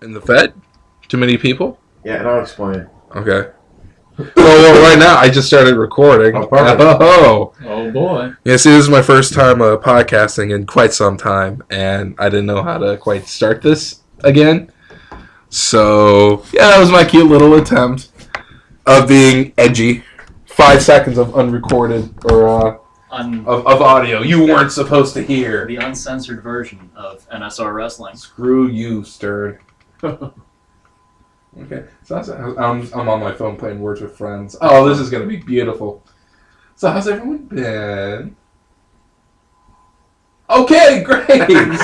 In the Fed? Too many people? Yeah, and I'll explain it. Okay. Well, right now I just started recording. Oh, perfect. Oh boy. Yeah, see, this is my first time podcasting in quite some time, and I didn't know how to quite start this again. So, yeah, that was my cute little attempt of being edgy. 5 seconds of unrecorded or of audio you weren't supposed to hear. The uncensored version of NSR Wrestling. Screw you, Stern. Okay, so I'm on my phone playing Words with Friends. Oh, this is going to be beautiful. So how's everyone been? Okay, great.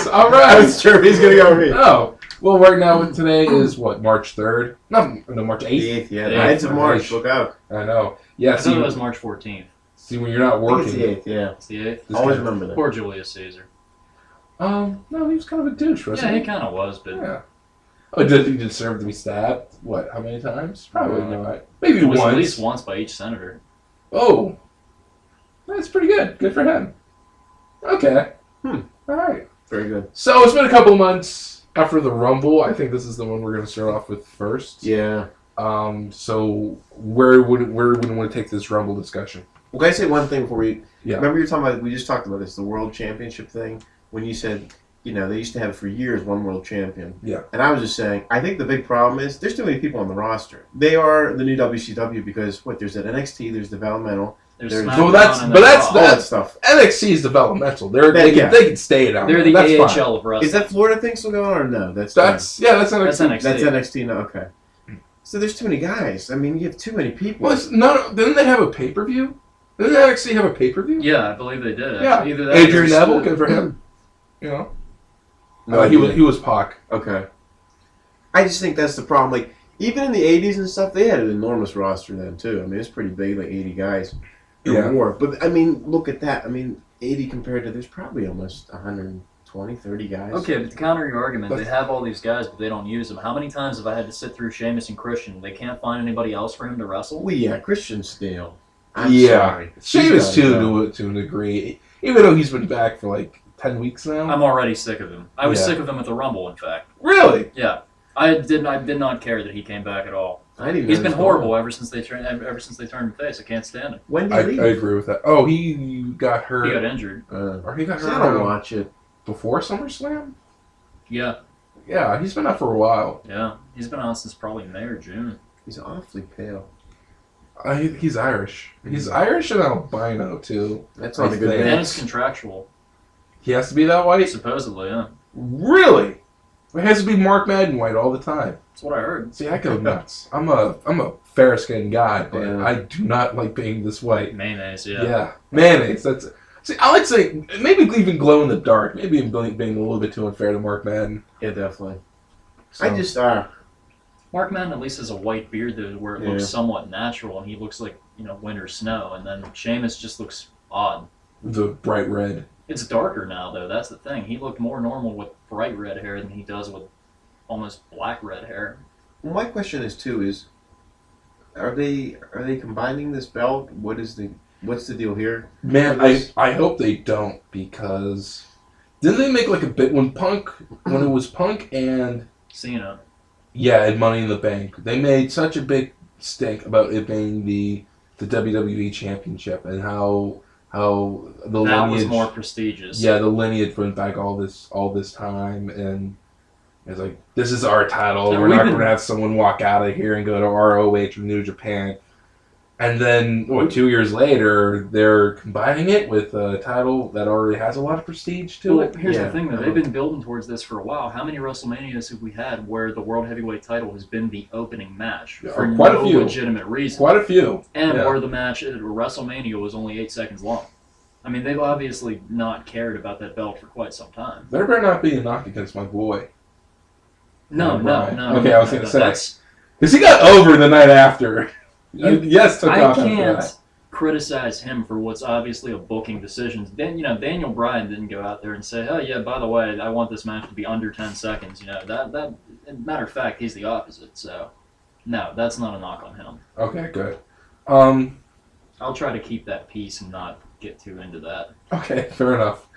All right. I was sure if he's going to go with me. Oh, well, right now today is what, March 3rd? No, March 8th. The 8th, yeah. The Yeah. 9th of March. Look out. I know. Yeah, I thought it was March 14th. see, when you're not I think working. it's the 8th, yeah. It's the 8th. This Always guy- remember that. Poor Julius Caesar. No, he was kind of a douche, wasn't Yeah, he? he kind of was, but Yeah. Oh, did he deserve to be stabbed? What, how many times? Probably Uh, not. Maybe it was once. at least once by each senator. Oh. That's pretty good. Good for him. Okay. Hmm. Alright. Very good. So it's been a couple months after the Rumble. I think this is the one we're going to start off with first. Yeah. So where would we want to take this Rumble discussion? Well, can I say one thing before we... Yeah. Remember you were talking about... We just talked about this, the World Championship thing, when you said, you know, they used to have for years one World Champion. Yeah. And I was just saying, I think the big problem is there's too many people on the roster. They are the new WCW because, there's that NXT, there's developmental, There's There's- SmackDown Well, that's- and but then that's Raw. all that stuff. NXT is developmental. They Yeah. can stay down They're there. the That's AHL fine. of wrestling. Is that Florida thing still going on or no? That's That's NXT. That's NXT. That's NXT now, okay. So there's too many guys. I mean, you have too many people. Well, didn't they have a pay-per-view? Didn't they actually have a pay-per-view? Yeah, I believe they did. Yeah. Actually. Either that Adrian or Neville, Stu- good for him. You know? No, he was Pac. Okay. I just think that's the problem. Like, even in the 80s and stuff, they had an enormous roster then, too. I mean, it's pretty big, like 80 guys or Yeah. more. But, I mean, look at that. I mean, 80 compared to, there's probably almost 120, 30 guys. Okay, but to counter your argument, But- they have all these guys, but they don't use them. How many times have I had to sit through Sheamus and Christian? They can't find anybody else for him to wrestle? Well, yeah, Christian Steel. I'm Yeah. sorry. Sheamus, He's gotta too, go. to a degree. Even though he's been back for like 10 weeks now. I'm already sick of him. I was Yeah. sick of him at the Rumble, in fact. Really? Yeah. I did not care that he came back at all. I didn't even He's know been he was horrible gone. ever since they turned him face. I can't stand him. When I did he leave? agree with that. Oh, he got hurt. He got injured. Or he got See, I hurt don't watch it. before SummerSlam? Yeah, Yeah, he's been out for a while. yeah. He's been on since probably May or June. He's awfully pale. He's Irish. He's Irish and albino, too. That's not a good He's And mix. it's contractual, He has to be that white? supposedly. Yeah, Really? It has to be Mark Madden white all the time. that's what I heard. See, I go nuts. I'm a fair-skinned guy, but Yeah. I do not like being this white. Mayonnaise. Yeah. Yeah. Mayonnaise. That's... See, I like saying, maybe even glow in the dark. Maybe I'm being a little bit too unfair to Mark Madden. Yeah, definitely. So. I just, Mark Madden at least has a white beard though, where it Yeah. looks somewhat natural, and he looks like winter snow. And then Sheamus just looks odd. The bright red. It's darker now though. That's the thing. He looked more normal with bright red hair than he does with almost black red hair. well, my question is too is, are they combining this belt? What's the deal here? Man, I hope they don't, because didn't they make like a bit when it was Punk and Cena. and Money in the Bank, they made such a big stink about it being the WWE Championship and how the That lineage was more prestigious. the lineage went back all this time, and it's like, this is our title. And We're we've not been- going to have someone walk out of here and go to ROH or New Japan. And then, 2 years later, they're combining it with a title that already has a lot of prestige to Well, it. here's Yeah. the thing though. They've been building towards this for a while. How many WrestleManias have we had where the World Heavyweight title has been the opening match Yeah, for quite a no few. legitimate reason? Quite a few. And Yeah. where the match at WrestleMania was only 8 seconds long. I mean, they've obviously not cared about that belt for quite some time. There better not be a knock against my boy. No. Okay, I was gonna say. That's, Because he got over the night after. You- Yes, took I off after can't that. criticize him for what's obviously a booking decision. Then Daniel Bryan didn't go out there and say, "Oh yeah, by the way, I want this match to be under 10 seconds." That matter of fact, he's the opposite. So, no, that's not a knock on him. Okay, good. I'll try to keep that peace and not get too into that. Okay, fair enough.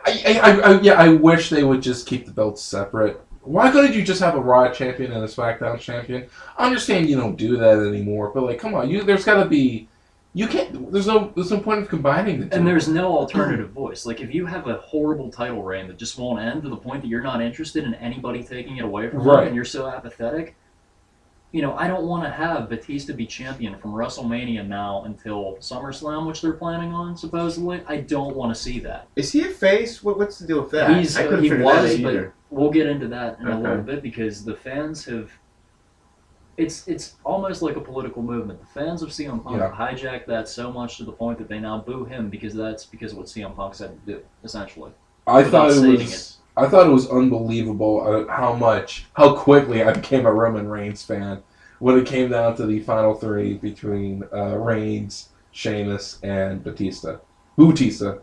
I wish they would just keep the belts separate. Why couldn't you just have a Raw champion and a SmackDown champion? I understand you don't do that anymore, but like, come on, there's got to be. You can't. There's no point of combining the two. And there's no alternative voice. Like, if you have a horrible title reign that just won't end to the point that you're not interested in anybody taking it away from them, and you're so apathetic, I don't want to have Batista be champion from WrestleMania now until SummerSlam, which they're planning on, supposedly. I don't want to see that. Is he a face? What's the deal with that? I couldn't figure that out either. But we'll get into that in a little bit, because the fans have... It's almost like a political movement. The fans of CM Punk have hijacked that so much to the point that they now boo him because of what CM Punk said to do, essentially. I thought it was unbelievable how quickly I became a Roman Reigns fan when it came down to the final three between Reigns, Sheamus, and Batista. Bautista.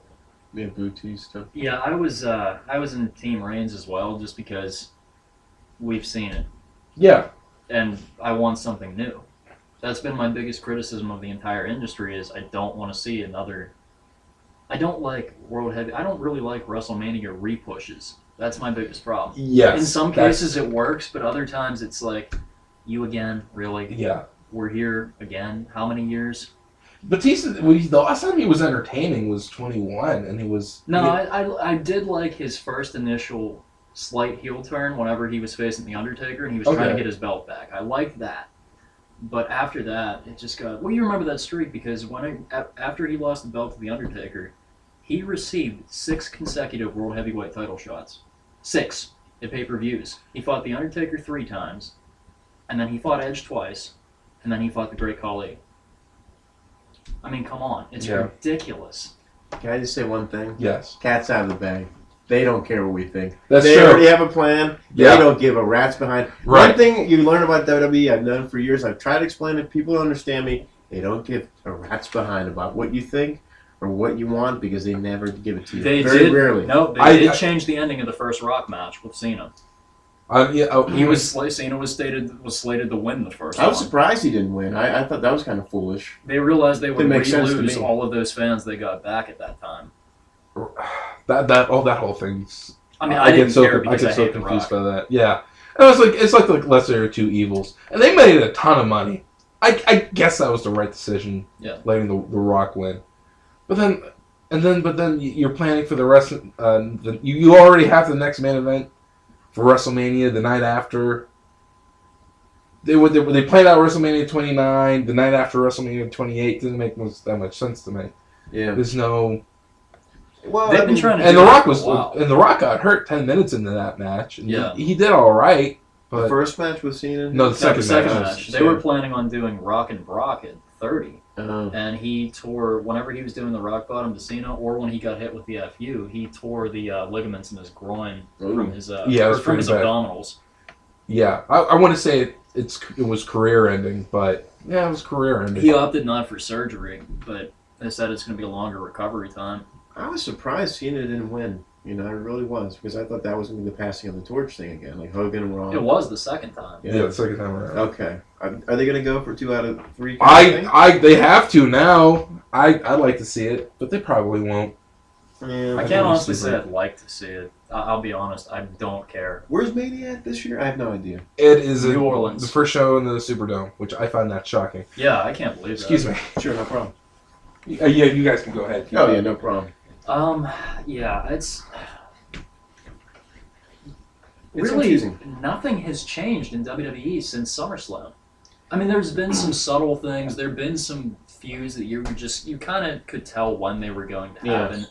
Yeah, Bautista. Yeah, I was in Team Reigns as well, just because we've seen it. Yeah. And I want something new. That's been my biggest criticism of the entire industry, is I don't want to see another... I don't like World Heavy... I don't really like WrestleMania repushes. That's my biggest problem. Yes. In some cases it works, but other times it's like, you again? Really? Yeah. We're here again? How many years? Batista, the last time he was entertaining was 21, and he was... No, I did like his first initial... slight heel turn whenever he was facing The Undertaker and he was trying to get his belt back. I liked that. But after that, it just got... Well, you remember that streak because after he lost the belt to The Undertaker, he received 6 consecutive World Heavyweight title shots. 6 at pay-per-views. He fought The Undertaker 3 times, and then he fought Edge twice, and then he fought the Great Khali. I mean, come on. It's ridiculous. Can I just say one thing? Yes. Cat's out of the bag. They don't care what we think. They already have a plan. They don't give a rat's behind. Right. One thing you learn about WWE, I've known for years, I've tried to explain it, people don't understand me. They don't give a rat's behind about what you think or what you want because they never give it to you. Very rarely. No, they did change the ending of the first Rock match with Cena. Cena was slated to win the first one. I was surprised he didn't win. I thought that was kind of foolish. They realized they would lose all of those fans they got back at that time. That whole thing's... I mean, I get so confused by that. Yeah. And it's like the lesser of two evils. And they made a ton of money. I guess that was the right decision, letting the Rock win. But then you're planning for the rest of... you already have the next main event for WrestleMania the night after. They planned out WrestleMania 29, the night after WrestleMania 28. Didn't make that much sense to me. Yeah. There's no... Well, they've been trying to. And The Rock got hurt 10 minutes into that match. And he did all right. But the first match with Cena? No, the second match. They were planning on doing Rock and Brock at 30. And he tore, whenever he was doing the rock bottom to Cena, or when he got hit with the FU, he tore the ligaments in his groin from his abdominals. Yeah, I want to say it was career ending, but it was career ending. He opted not for surgery, but they said it's going to be a longer recovery time. I was surprised Cena didn't win. I really was, because I thought that was going to be the passing of the torch thing again, like Hogan and Raw. It was the second time. Yeah, the second time around. Okay. Are they going to go for 2 out of 3? They have to now. I'd like to see it, but they probably won't. Yeah, I can't honestly say I'd like to see it. I'll be honest, I don't care. Where's Mania at this year? I have no idea. It is New Orleans. The first show in the Superdome, which I find that shocking. Yeah, I can't believe that. Excuse me. Sure, no problem. Yeah, you guys can go ahead. Yeah, no problem. It's really confusing. Nothing has changed in WWE since SummerSlam. I mean, there's been some subtle things. There've been some feuds that you kind of could tell when they were going to happen,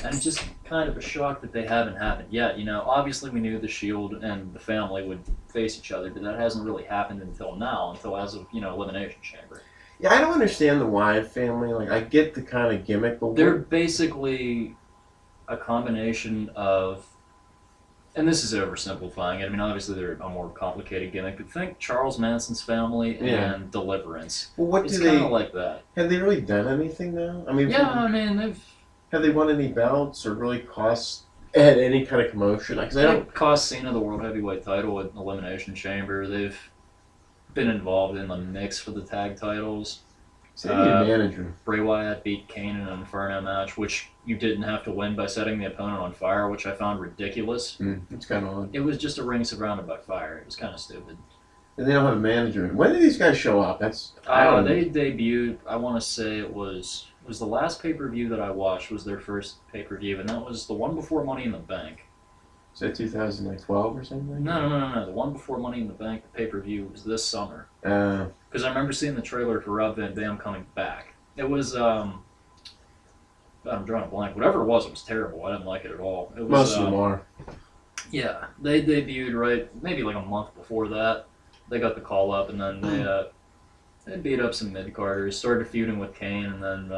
and just kind of a shock that they haven't happened yet. Obviously we knew the Shield and the family would face each other, but that hasn't really happened until now, until as of Elimination Chamber. Yeah, I don't understand the Wyatt family. Like, I get the kind of gimmick, but they're basically a combination of, and this is oversimplifying it. I mean, obviously they're a more complicated gimmick, but think Charles Manson's family and Deliverance. Well, it's kind of like that. Have they really done anything now? I mean, have they won any belts or really had any kind of commotion? Because It cost Cena the World Heavyweight title at Elimination Chamber. They've been involved in the mix for the tag titles. So they need a manager. Bray Wyatt beat Kane in an Inferno match, which you didn't have to win by setting the opponent on fire, which I found ridiculous. It's kind of odd. It was just a ring surrounded by fire. It was kind of stupid. And they don't have a manager. When did these guys show up? They debuted. I want to say it was the last pay-per-view that I watched was their first pay-per-view, and that was the one before Money in the Bank. Is that 2012 or something? No. The one before Money in the Bank, the pay-per-view, was this summer. Because I remember seeing the trailer for Rob Van Dam coming back. It was, I'm drawing a blank. Whatever it was terrible. I didn't like it at all. It was, most of them are. Yeah. They debuted maybe like a month before that. They got the call up, and then they beat up some mid-carders, started feuding with Kane, and then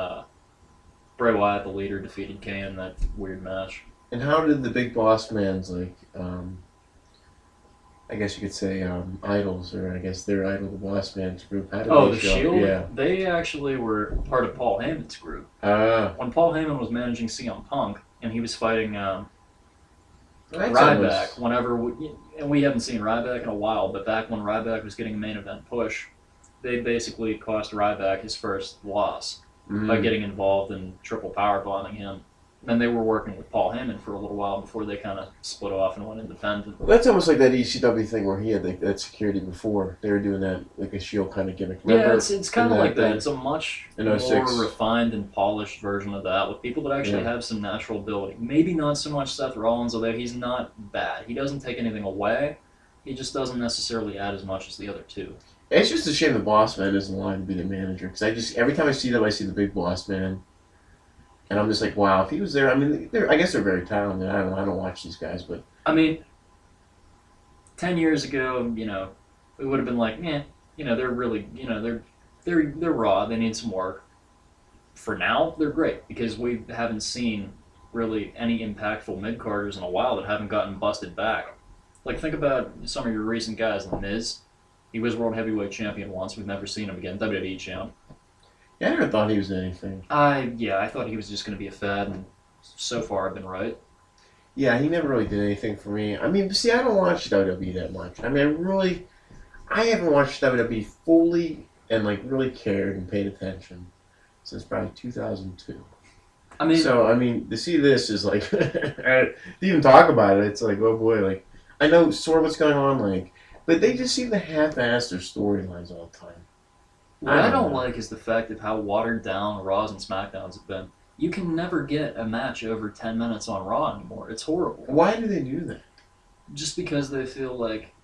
Bray Wyatt, the leader, defeated Kane in that weird match. And how did the Big Boss Man's, I guess you could say idols, or I guess their idol, the Boss Man's group, how did they the show up? Shield? Yeah. They actually were part of Paul Heyman's group. When Paul Heyman was managing CM Punk, and he was fighting Ryback, and we haven't seen Ryback in a while, but back when Ryback was getting a main event push, they basically cost Ryback his first loss by getting involved in triple powerbombing him. And they were working with Paul Heyman for a little while before they kind of split off and went independent. Well, that's almost like that ECW thing where he had that security before. They were doing that, like a Shield kind of gimmick. Remember? Yeah, it's kind of like that. It's a much more refined and polished version of that with people that actually have some natural ability. Maybe not so much Seth Rollins, although he's not bad. He doesn't take anything away. He just doesn't necessarily add as much as the other two. It's just a shame the Boss Man isn't allowed to be the manager. Because every time I see them, I see the Big Boss Man. And I'm just like, wow, if he was there, I mean, I guess they're very talented. I don't watch these guys, but... I mean, 10 years ago, we would have been like, they're really, they're raw, they need some work. For now, they're great, because we haven't seen really any impactful mid-carders in a while that haven't gotten busted back. Like, think about some of your recent guys, The Miz. He was World Heavyweight Champion once, we've never seen him again, WWE Champ. Yeah, I never thought he was anything. I thought he was just going to be a fad, and so far I've been right. Yeah, he never really did anything for me. I mean, see, I don't watch WWE that much. I mean, I haven't watched WWE fully and, really cared and paid attention since probably 2002. To see this is to even talk about it, it's like, oh boy, I know sort of what's going on, but they just seem to half-ass their storylines all the time. What I don't like is the fact of how watered down Raws and SmackDowns have been. You can never get a match over 10 minutes on Raw anymore. It's horrible. Why do they do that? Just because they feel like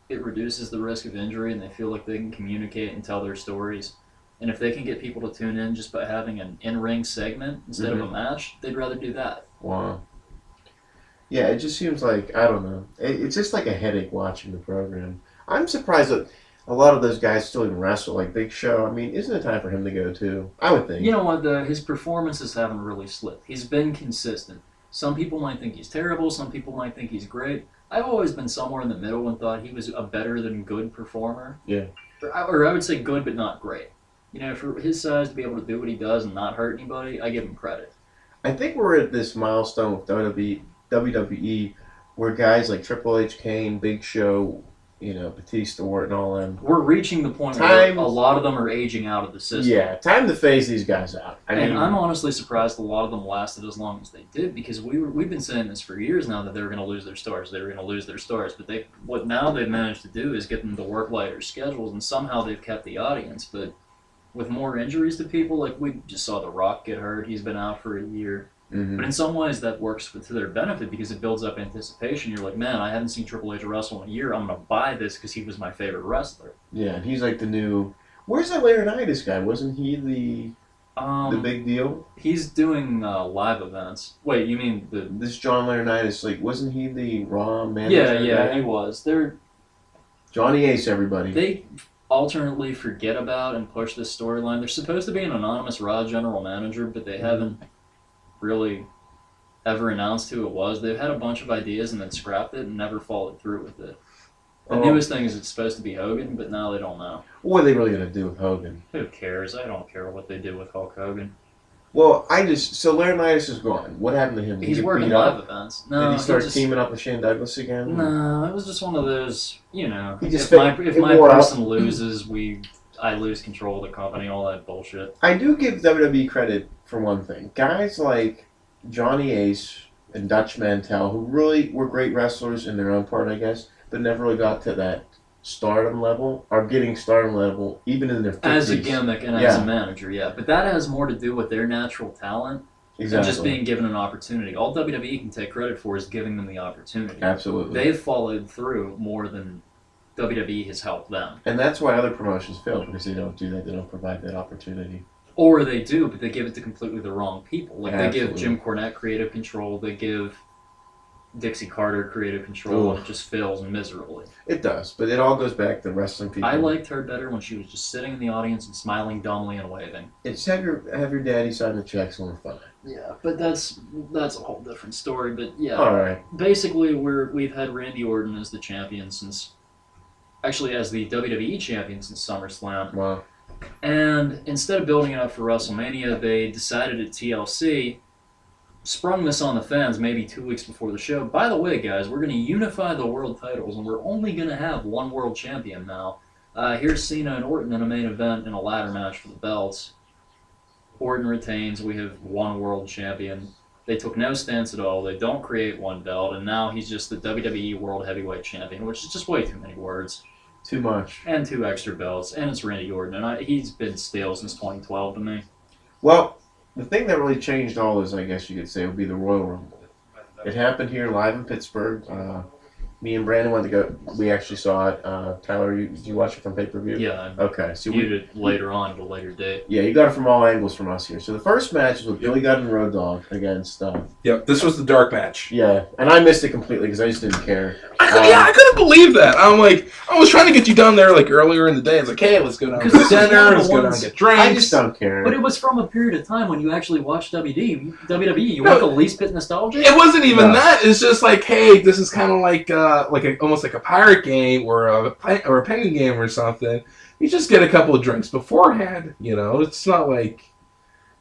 it reduces the risk of injury and they feel like they can communicate and tell their stories. And if they can get people to tune in just by having an in-ring segment instead of a match, they'd rather do that. Wow. Yeah, it just seems like, I don't know. It's just like a headache watching the program. I'm surprised that a lot of those guys still even wrestle, like Big Show. I mean, isn't it time for him to go too? I would think. You know what, his performances haven't really slipped. He's been consistent. Some people might think he's terrible, some people might think he's great. I've always been somewhere in the middle and thought he was a better than good performer. Yeah. Or I would say good but not great. For his size to be able to do what he does and not hurt anybody, I give him credit. I think we're at this milestone with WWE where guys like Triple H, Kane, Big Show, Batista, Orton, all them. We're reaching the point where a lot of them are aging out of the system. Yeah, time to phase these guys out. I'm honestly surprised a lot of them lasted as long as they did, because we've been saying this for years now that they were going to lose their stars. They were going to lose their stars, but what now they've managed to do is get them to work lighter schedules, and somehow they've kept the audience. But with more injuries to people, like we just saw The Rock get hurt. He's been out for a year. Mm-hmm. But in some ways that works to their benefit because it builds up anticipation. You're like, man, I haven't seen Triple H wrestle in a year. I'm going to buy this because he was my favorite wrestler. Yeah, he's like the new... Where's that Laurinaitis guy? Wasn't he the big deal? He's doing live events. Wait, you mean this John Laurinaitis? Wasn't he the Raw manager? Yeah, he was. Johnny Ace, everybody. They alternately forget about and push this storyline. They're supposed to be an anonymous Raw general manager, but they haven't really ever announced who it was. They've had a bunch of ideas and then scrapped it and never followed through with it. The newest thing is it's supposed to be Hogan, but now they don't know. What are they really going to do with Hogan? Who cares? I don't care what they do with Hulk Hogan. Well, so Laurinaitis is gone. What happened to him? He's working live events. No, did he start teaming up with Shane Douglas again? No, it was just one of those, if my person loses, I lose control of the company, all that bullshit. I do give WWE credit for one thing. Guys like Johnny Ace and Dutch Mantel, who really were great wrestlers in their own part, I guess, but never really got to that stardom level, are getting stardom level even in their 50s. As a gimmick and as a manager, yeah. But that has more to do with their natural talent and just being given an opportunity. All WWE can take credit for is giving them the opportunity. Absolutely. They've followed through more than WWE has helped them. And that's why other promotions fail, because they don't do that. They don't provide that opportunity. Or they do, but they give it to completely the wrong people. Like, Absolutely. they give Jim Cornette creative control, they give Dixie Carter creative control, and it just fails miserably. It does, but it all goes back to wrestling people. I liked her better when she was just sitting in the audience and smiling dumbly and waving. It's have your daddy sign the checks and we're fine. Yeah, but that's a whole different story. But yeah, All right. Basically, we've had Randy Orton as the champion since, actually as the WWE champion since SummerSlam. Wow. And instead of building it up for WrestleMania, they decided at TLC, sprung this on the fans maybe 2 weeks before the show. By the way, guys, we're going to unify the world titles, and we're only going to have one world champion now. Here's Cena and Orton in a main event in a ladder match for the belts. Orton retains. We have one world champion. They took no stance at all. They don't create one belt, and now he's just the WWE World Heavyweight Champion, which is just way too many words. Too much. And 2 extra belts, and it's Randy Orton, and he's been stale since 2012 to me. Well, the thing that really changed all this, I guess you could say, would be the Royal Rumble. It happened here live in Pittsburgh. Me and Brandon went to go. We actually saw it. Tyler, did you watch it from pay-per-view? Yeah. Okay. So viewed it later on at a later date. Yeah, you got it from all angles from us here. So the first match was with Billy Gunn and Road Dogg against. Yep, this was the dark match. Yeah, and I missed it completely because I just didn't care. I couldn't believe that. I'm like, I was trying to get you down there like earlier in the day. It's like, hey, let's go down to dinner, let's go down and get drinks. I just don't care. But it was from a period of time when you actually watched WWE. You weren't the least bit nostalgic. It wasn't even that. It's just like, hey, this is kind of like almost like a pirate game or a penny game or something. You just get a couple of drinks beforehand. You know, it's not like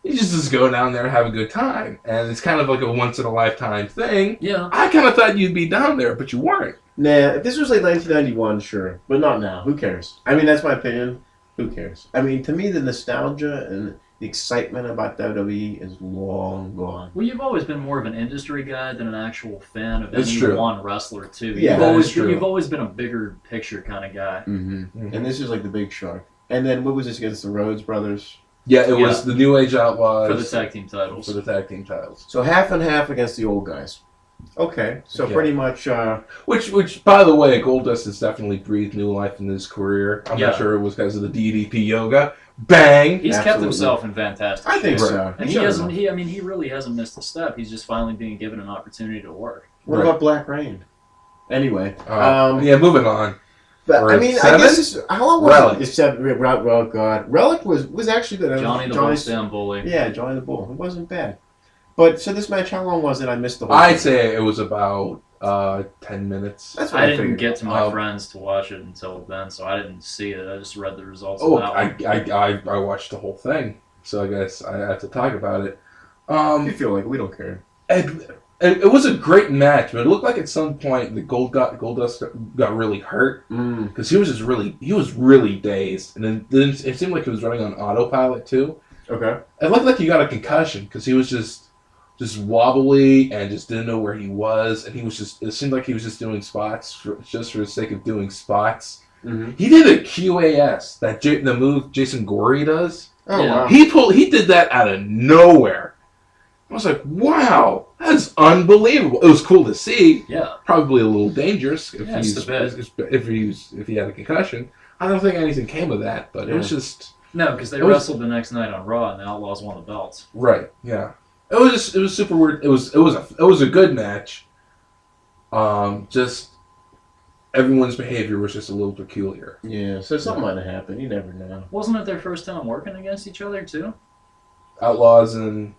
you just go down there and have a good time. And it's kind of like a once in a lifetime thing. Yeah. I kind of thought you'd be down there, but you weren't. Nah, if this was like 1991, sure, but not now. Who cares? I mean, that's my opinion. Who cares? I mean, to me, the nostalgia and the excitement about WWE is long gone. Well, you've always been more of an industry guy than an actual fan of That's any true. one wrestler, too. Yeah, You've always been a bigger picture kind of guy. Mm-hmm. Mm-hmm. And this is like the big shark. And then what was this against the Rhodes brothers? Yeah, it was the New Age Outlaws. For the tag team titles. So half and half against the old guys. Okay, so pretty much... Which, by the way, Goldust has definitely breathed new life in his career. I'm not sure it was because of the DDP yoga. Bang! He's kept himself in fantastic shape. I think so. And he really hasn't missed a step. He's just finally being given an opportunity to work. What about Black Rain? Anyway. Moving on. But, I mean, I guess this, how long was it? 7. Oh, God. Relic was actually good. Johnny the Bullsdown Bully. Yeah, Johnny the Bull. It wasn't bad. But, so this match, how long was it? I missed the whole I'd thing. say it was about 10 minutes. That's what I I didn't figured. get to my friends to watch it until then, so I didn't see it. I just read the results Oh, of that one. I watched the whole thing, so I guess I have to talk about it. You feel like we don't care. It was a great match, but it looked like at some point the Goldust got really hurt because he was really dazed, and then it seemed like he was running on autopilot too. Okay. It looked like he got a concussion because he was just wobbly and just didn't know where he was, and it seemed like he was just doing spots for the sake of doing spots. Mm-hmm. He did a QAS, the move Jason Gorey does. Oh, Yeah. wow. He did that out of nowhere. I was like, wow, that's unbelievable. It was cool to see. Yeah. Probably a little dangerous if he had a concussion. I don't think anything came of that, but it was just No, because they wrestled the next night on Raw, and the Outlaws won the belts. right. Yeah, it was super weird. It was a good match. Just everyone's behavior was just a little peculiar. Yeah, so something might have happened. You never know. Wasn't it their first time working against each other too? Outlaws and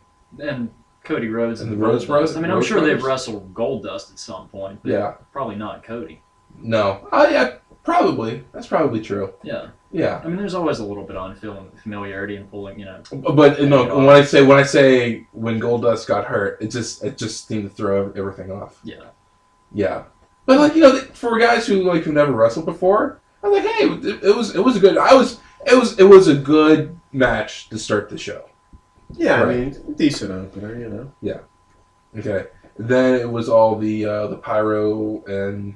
Cody Rhodes and the Rhodes Brothers. I mean, I'm sure they've wrestled Goldust at some point, but probably not Cody. No. Oh yeah, probably. That's probably true. Yeah. Yeah. I mean, there's always a little bit on familiarity and pulling, But no, when I say when Goldust got hurt, it just seemed to throw everything off. Yeah. Yeah. But for guys who never wrestled before, I was like, hey, it was a good. It was a good match to start the show. Yeah, Right. I mean, decent opener, you know. Okay. Then it was all the pyro and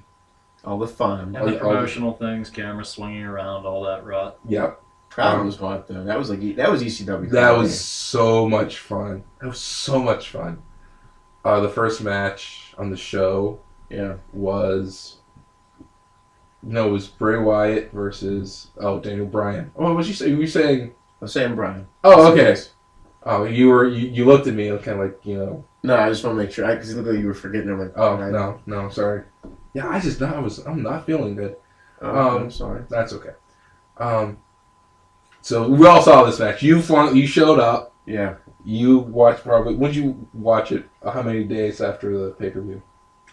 All the fun. And the promotional things, cameras swinging around, all that rot. yeah. Crowd was hot though. That was ECW. That was so much fun. That was so much fun. The first match on the show was it was Bray Wyatt versus Daniel Bryan. Oh, what was you saying? You were saying? I was saying Bryan. Oh, okay. Oh, you looked at me kind of like, you know. No, I just want to make sure because it looked like you were forgetting. I'm like, oh no, sorry. Yeah, I'm not feeling good. I'm sorry. That's okay. So we all saw this match. You showed up. Yeah. You watched probably. When did you watch it? How many days after the pay-per-view?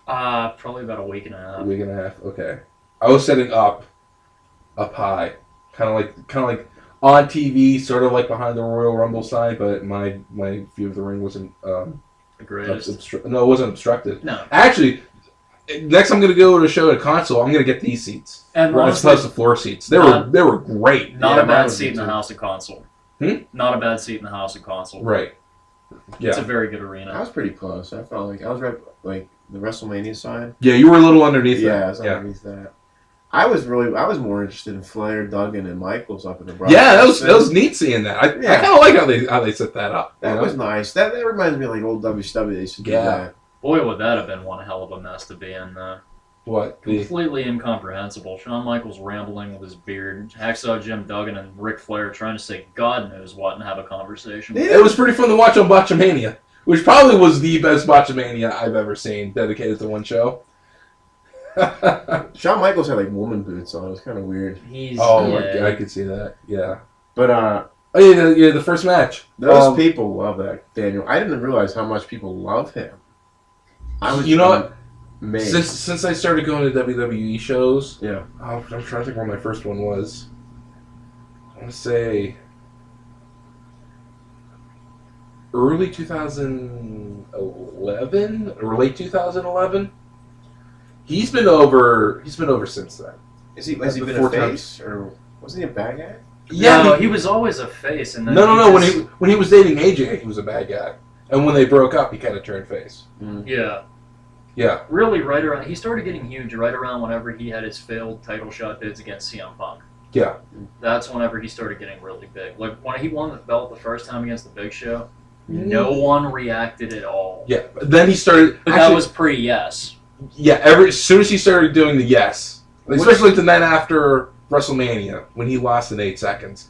Probably about a week and a half. A week and a half. Okay. I was setting up high, kind of like on TV, sort of like behind the Royal Rumble sign, but my view of the ring wasn't The greatest. it wasn't obstructed. No. Actually, next I'm gonna go to a show at a console. I'm gonna get these seats. And as opposed to floor seats. They were great. Not Yeah, a mine bad was seat in the too. House of Console. Not a bad seat in the House of Console. Right. Yeah. It's a very good I arena. was pretty close. I felt like I was right, like the WrestleMania side. Yeah, you were a little underneath Yeah, I that. was underneath that. I was more interested in Flair, Duggan, and Michaels up in the broadcast. Yeah, that was neat seeing that. I kind of like how they set that up. That was nice. That reminds me of like old WCW. They used to do that. Boy, would that have been one hell of a mess to be in, though. What? Completely incomprehensible. Shawn Michaels rambling with his beard, Hacksaw Jim Duggan and Ric Flair trying to say God knows what and have a conversation. It was pretty fun to watch on Botchamania, which probably was the best Botchamania I've ever seen, dedicated to one show. Shawn Michaels had like woman boots on. It was kind of weird. I could see that. Yeah. But the first match. those people love that Daniel. I didn't realize how much people love him. I was, you know what? amazed. Since I started going to WWE shows, Yeah. I'm trying to think where my first one was. I want to say early 2011 or late 2011. He's been over since then. Has he been a Four face or wasn't he a bad guy? Yeah, No, he was always a face. And then no. When he was dating AJ, he was a bad guy, and when they broke up, he kind of turned face. Yeah. Yeah. Really, right around... He started getting huge right around whenever he had his failed title shot bids against CM Punk. Yeah. That's whenever he started getting really big. Like, when he won the belt the first time against the Big Show, no one reacted at all. Yeah. But then he started... But that was pre-Yes. Yeah, as soon as he started doing the Yes, especially the night after WrestleMania, when he lost in 8 seconds,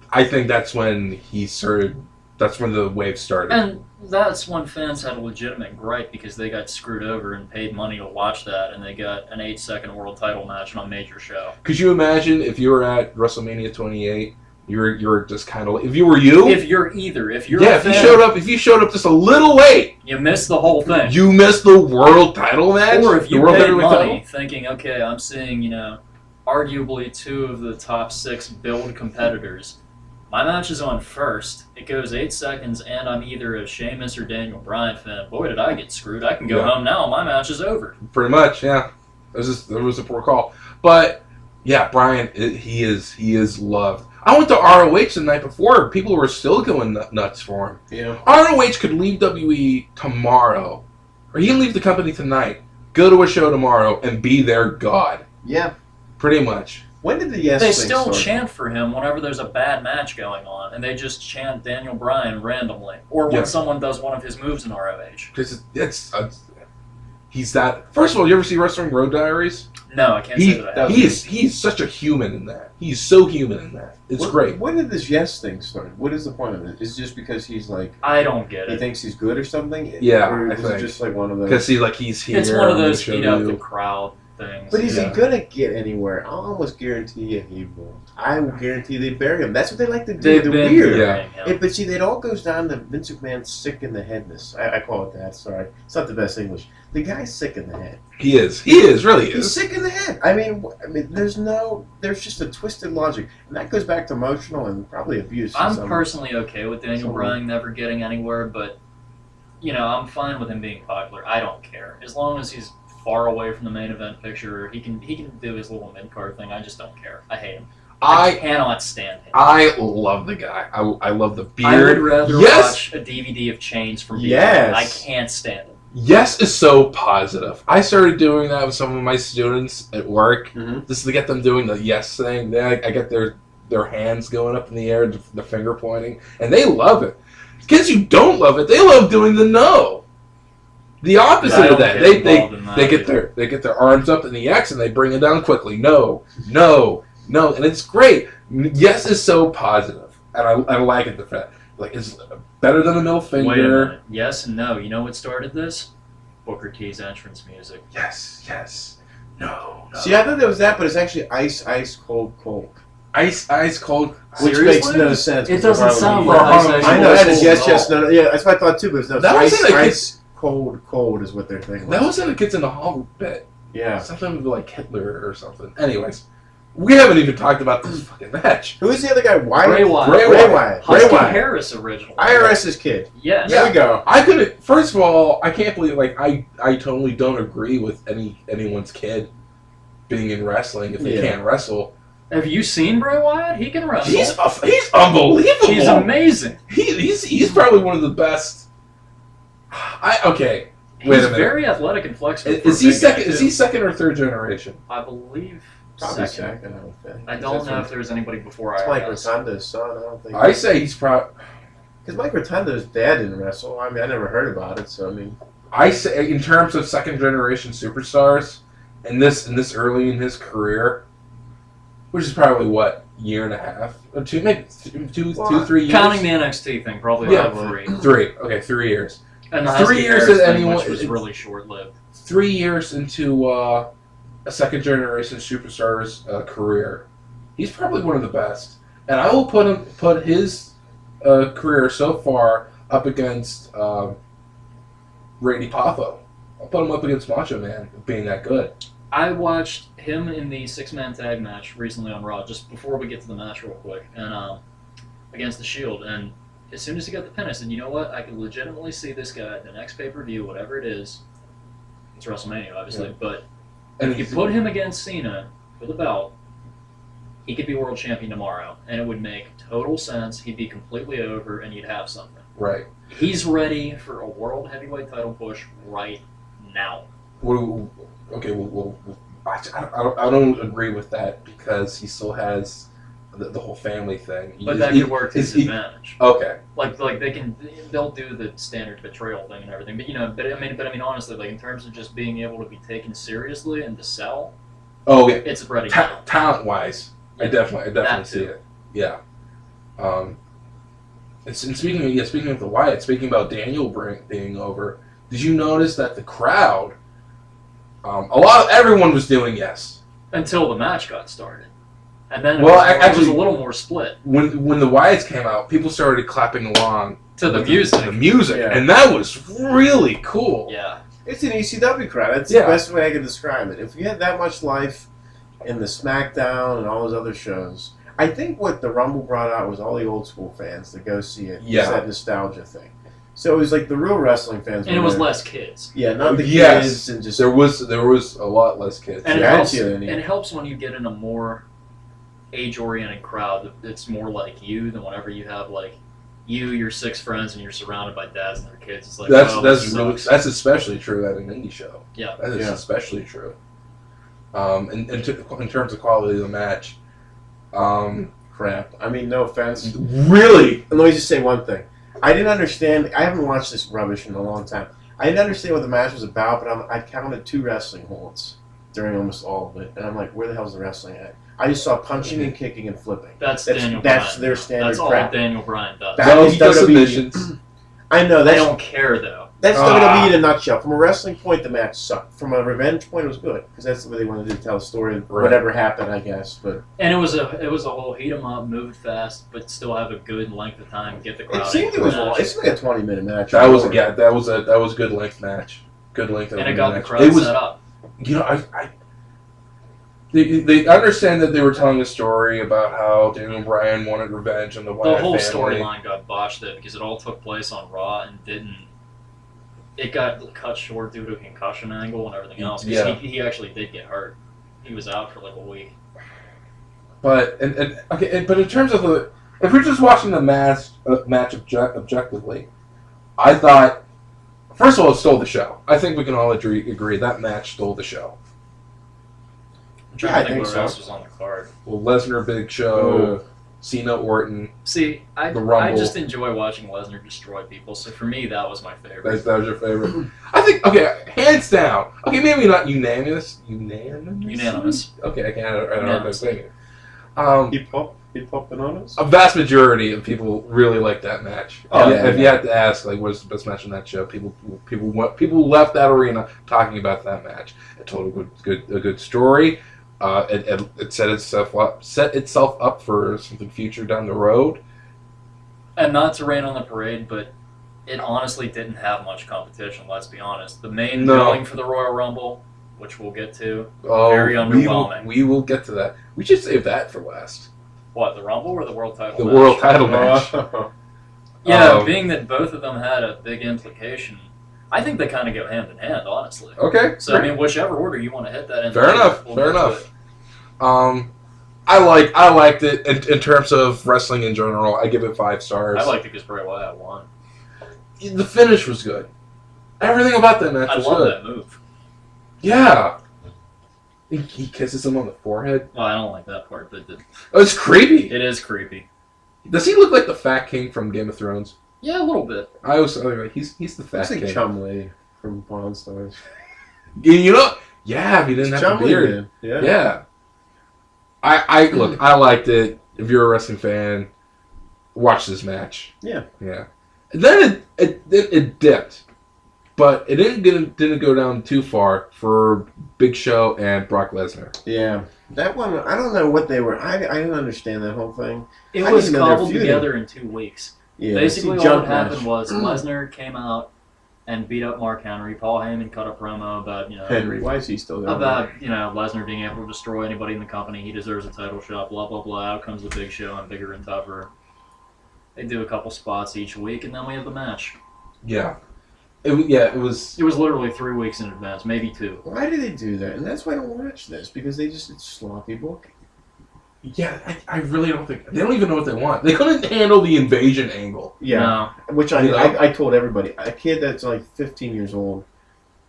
I think that's when he started... That's when the wave started. And that's when fans had a legitimate gripe because they got screwed over and paid money to watch that, and they got an 8-second world title match on a major show. Could you imagine if you were at WrestleMania 28, you were just kind of like, if you were you? If you're a fan, if you showed up just a little late, you missed the whole thing. You missed the world title match? Or if you world paid money title? thinking, okay, I'm seeing, arguably 2 of the top 6 build competitors. My match is on first. It goes 8 seconds, and I'm either a Sheamus or Daniel Bryan fan. Boy, did I get screwed. I can go home now. My match is over. Pretty much, yeah. It was a poor call. But, yeah, Bryan, he is loved. I went to ROH the night before. People were still going nuts for him. Yeah. ROH could leave WWE tomorrow, or he can leave the company tonight, go to a show tomorrow, and be their god. Yeah. Pretty much. When did the Yes They thing still start? chant for him whenever there's a bad match going on, and they just chant Daniel Bryan randomly. Or when someone does one of his moves in ROH. Because he's that... First of all, you ever see Wrestling Road Diaries? No, I can't say that I have. He's such a human in that. He's so human in that. It's great. When did this Yes thing start? What is the point of it? Is it just because he's like... I don't get He it. thinks he's good or something? Yeah, or I is think. it just like one of those... Because he's here. It's one of I'm those gonna feed show up you. the crowd things. But is he Yeah. gonna get anywhere? I almost guarantee you he won't. I will guarantee they bury him. That's what they like to do. They've They're been weird. burying him. But see, it all goes down to Vince McMahon's sick in the headness. I call it that. Sorry, it's not the best English. The guy's sick in the head. He is, really He's is. sick in the head. I mean, there's just a twisted logic, and that goes back to emotional and probably abuse. I'm personally okay with Daniel Some- Bryan never getting anywhere, but I'm fine with him being popular. I don't care as long as he's far away from the main event picture. He can do his little mid card thing. I just don't care. I hate him. I cannot stand him. I love the guy. I love the beard. I would rather watch a DVD of Chains from BJ. Yes. I can't stand him. Yes is so positive. I started doing that with some of my students at work, just to get them doing the yes thing. Then I get their hands going up in the air, the finger pointing, and they love it. Kids who don't love it, they love doing the no. The opposite of that. They get their arms up in the X and they bring it down quickly. No, and it's great. Yes is so positive, and I like it. The fact it's better than a middle finger. Wait a minute. Yes and no. You know what started this? Booker T's entrance music. Yes. No. See, I thought there was that, but it's actually ice, cold. Ice, cold. Which Seriously? makes no sense. It doesn't sound like like I know that is yes, no. Yeah, that's what I thought too, but it's no. That wasn't ice, cold is what they're thinking. That was in a Kids in the Hall bit. Yeah. Something like Hitler or something. Anyways, we haven't even talked about this fucking match. Who is the other guy? Bray Wyatt. Bray Wyatt. Husky Harris originally. IRS's kid. Yes. There we go. I couldn't. First of all, I can't believe I totally don't agree with anyone's kid being in wrestling if they can't wrestle. Have you seen Bray Wyatt? He can wrestle. He's unbelievable. He's amazing. He's probably one of the best. He's Wait a minute. very athletic and flexible. Is he second? Is he second or third generation? I believe Probably second. I would think. I don't know if there's anybody before It's IRS. Mike Rotundo's son. I don't think. I say he's probably. Because Mike Rotundo's dad didn't wrestle. I mean, I never heard about it. So I mean. I say in terms of second generation superstars, in this early in his career, which is probably what year and a half or two, maybe two, 3 years. Counting the NXT thing, probably about 3. 3. Okay, 3 years. And the 3 Husky years Harris at thing, anyone, which was really short-lived. 3 years into a second generation superstar's career, he's probably one of the best. And I will put his career so far up against Randy Poffo. I'll put him up against Macho Man being that good. I watched him in the 6-man tag match recently on Raw, just before we get to the match real quick, and against The Shield. And as soon as he got the pin, I said, you know what? I can legitimately see this guy at the next pay-per-view, whatever it is. It's WrestleMania, obviously. Yeah. But if you put him against Cena for the belt, he could be world champion tomorrow, and it would make total sense. He'd be completely over, and you'd have something. Right. He's ready for a world heavyweight title push right now. Okay, I don't agree with that because he still has the whole family thing. But that could work to his advantage. Okay. Like they'll do the standard betrayal thing and everything. But but I mean honestly, like in terms of just being able to be taken seriously and to sell. Oh yeah. It's ready. Talent wise, yeah. I definitely see it. Yeah. And speaking of the Wyatt, speaking about Daniel being over, did you notice that the crowd? Everyone was doing yes until the match got started, and then it was a little more split. When the Wyatts came out, people started clapping along to the music. Yeah. And that was really cool. Yeah, it's an ECW crowd. That's the best way I can describe it. If you had that much life in the SmackDown and all those other shows, I think what the Rumble brought out was all the old school fans to go see it. Yeah, that nostalgia thing. So it was like the real wrestling fans. And it was less kids. Yeah, not the kids. And just there was a lot less kids. And it helps when you get in a more age-oriented crowd that's more like you than whenever you have like your 6 friends and you're surrounded by dads and their kids. It's like that's especially true at an indie show. Yeah, that is especially true. In terms of quality of the match, crap. I mean, no offense. Really? And let me just say one thing. I didn't understand. I haven't watched this rubbish in a long time. I didn't understand what the match was about, but I counted 2 wrestling holds during almost all of it, and I'm like, where the hell's the wrestling at? I just saw punching and kicking and flipping. That's their standard. That's all Daniel Bryan does. He does submissions. I know. I don't care though. That's WWE in a nutshell. From a wrestling point, the match sucked. From a revenge point, it was good because that's the way they wanted to tell a story of whatever happened, I guess. But and it was a whole heat 'em up, move fast, but still have a good length of time, get the crowd. It seemed it was long. It's like a 20-minute match. That was a good length match. Good length. And it got the crowd set up. You know, They understand that they were telling a story about how Daniel Bryan wanted revenge on the Wyatt family. The whole storyline got botched because it all took place on Raw and didn't. It got cut short due to a concussion angle and everything else. Because he actually did get hurt. He was out for like a week. But but in terms of if we're just watching the match objectively, I thought first of all it stole the show. I think we can all agree that match stole the show. I'm trying to think what else was on the card. Well, Lesnar, Big Show, Cena, Orton. See, the Rumble. I just enjoy watching Lesnar destroy people. So for me, that was my favorite. That was your favorite. I think hands down. Okay, maybe not unanimous. Unanimous. Okay, I can't. I don't know what I'm saying. He'd pop bananas. A vast majority of people really like that match. If you had to ask, like, what's the best match on that show? People left that arena talking about that match. It told a good story. It set itself up for something future down the road. And not to rain on the parade, but it honestly didn't have much competition. Let's be honest. The main billing for the Royal Rumble, which we'll get to, very underwhelming. We will get to that. We should save that for last. What, the Rumble or the World Title match? The World Title match. Yeah, being that both of them had a big implication, I think they kind of go hand in hand, honestly. Okay. So, great. I mean, whichever order you want to hit that in. Fair enough. I liked it in terms of wrestling in general. I give it 5 stars. I liked it because Bray Wyatt won. The finish was good. Everything about that match was good. I love that move. Yeah. He kisses him on the forehead. Well, I don't like that part, but it's creepy. It is creepy. Does he look like the Fat King from Game of Thrones? Yeah, a little bit. I was like, he's the Fat King. He's like Chumley from Pawn Stars. You know? Yeah, if he didn't have a beard. Man. Yeah. I look. I liked it. If you're a wrestling fan, watch this match. Yeah. And then it dipped, but it didn't go down too far for Big Show and Brock Lesnar. Yeah, that one. I don't know what they were. I didn't understand that whole thing. It was cobbled together in 2 weeks. Yeah. Basically, all that happened was Lesnar came out and beat up Mark Henry. Paul Heyman cut a promo about Henry. Why is he still there? About Lesnar being able to destroy anybody in the company. He deserves a title shot. Blah blah blah. Out comes the Big Show and bigger and tougher. They do a couple spots each week, and then we have the match. Yeah. It was literally 3 weeks in advance, maybe 2. Why do they do that? And that's why I don't watch this, because it's sloppy booking. Yeah, I really don't think they don't even know what they want. They couldn't handle the invasion angle. Yeah, no. Which I told everybody. A kid that's like 15 years old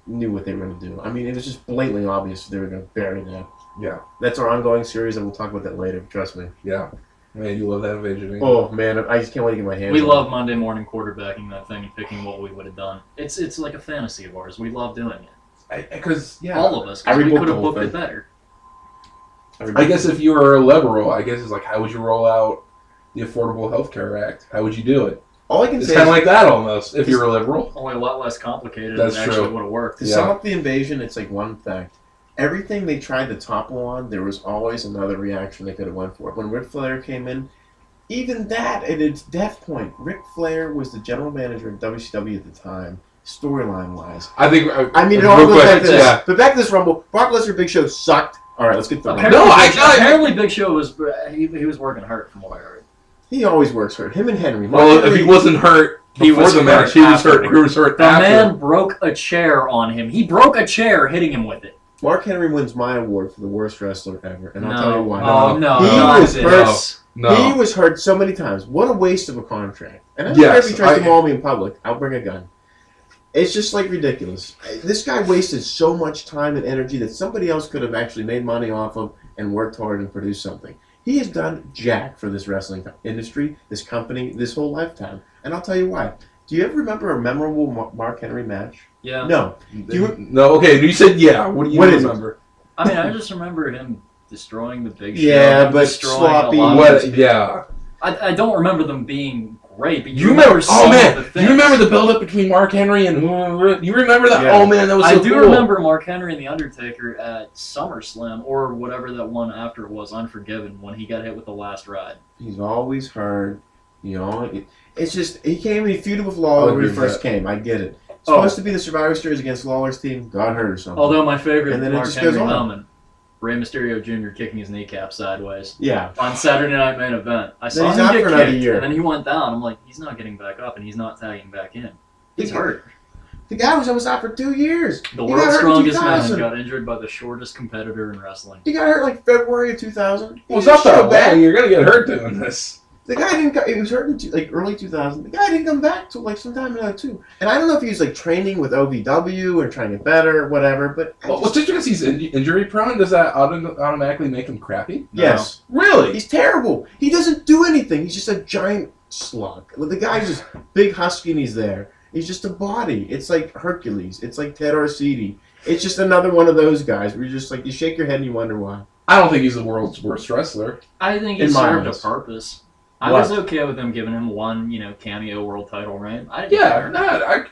knew what they were going to do. I mean, it was just blatantly obvious they were going to bury that. Yeah, that's our ongoing series, and we'll talk about that later. Trust me. Yeah, man, you love that invasion angle. Oh man, I just can't wait to get my hands. We love Monday morning quarterbacking that thing and picking what we would have done. It's like a fantasy of ours. We love doing it. Because all of us. Because we could have booked it better. I guess if you were a liberal, I guess it's like, how would you roll out the Affordable Health Care Act? How would you do it? All I can say it's kind of like that almost, if you're a liberal. Only a lot less complicated That's than actually would have worked. To sum up the invasion, it's like one fact. Everything they tried to topple on, there was always another reaction they could have went for. When Ric Flair came in, even that, at its death point, Ric Flair was the general manager of WCW at the time, storyline-wise. I think... I mean, it all goes back to this. Yeah. But back to this Rumble, Brock Lesnar Big Show sucked. All right, let's get the apparently Big Show was he was working hurt from what I heard. He always works hurt. Him and Henry. Well, if he wasn't hurt before the match, he was hurt. He was hurt after. The man broke a chair on him. He broke a chair hitting him with it. Mark Henry wins my award for the worst wrestler ever, and I'll tell you why. No, he was hurt. No. He was hurt so many times. What a waste of a contract. And I don't care if he tries to maul me in public. I'll bring a gun. It's just like ridiculous. This guy wasted so much time and energy that somebody else could have actually made money off of and worked hard and produced something. He has done jack for this wrestling industry, this company, this whole lifetime. And I'll tell you why. Do you ever remember a memorable Mark Henry match? Yeah. No. No, okay. You said yeah. What do you remember? I mean, I just remember him destroying the Big Show. Yeah, but sloppy. Yeah. I don't remember them being great, but you remember some of the things. You remember the build-up between Mark Henry and you remember that? Yeah. Oh man, that was so cool. I do remember Mark Henry and The Undertaker at SummerSlam or whatever that one after it was, Unforgiven, when he got hit with the last ride. He's always hurt. It's just he came and he feuded with Lawler when he first came. I get it. It's supposed to be the Survivor Series against Lawler's team. Got hurt or something. Although my favorite Mark Henry moment, Rey Mysterio Jr. kicking his kneecap sideways. Yeah. On Saturday Night Main Event. I saw him get kicked, and then he went down. I'm like, he's not getting back up, and he's not tagging back in. He's hurt. The guy was almost out for 2 years. The He got world's hurt in strongest man 2000. got injured by the shortest competitor in wrestling. He got hurt like February of 2000. Well, it's not that bad. You're gonna get hurt doing this. The guy didn't. He was hurt in like early 2000. The guy didn't come back till like sometime in 2002. And I don't know if he was like training with OVW or trying to get better or whatever. But Well, just because he's injury prone, does that automatically make him crappy? yes, Really? he's terrible. He doesn't do anything. He's just a giant slug. The guy's just big, husky, and he's there. He's just a body. It's like Hercules. It's like Ted Arcidi. It's just another one of those guys where you're just like you shake your head and you wonder why. I don't think he's the world's worst wrestler. I think he In my served a eyes. purpose. I What? was okay with them giving him one, cameo world title reign. I didn't Yeah, care.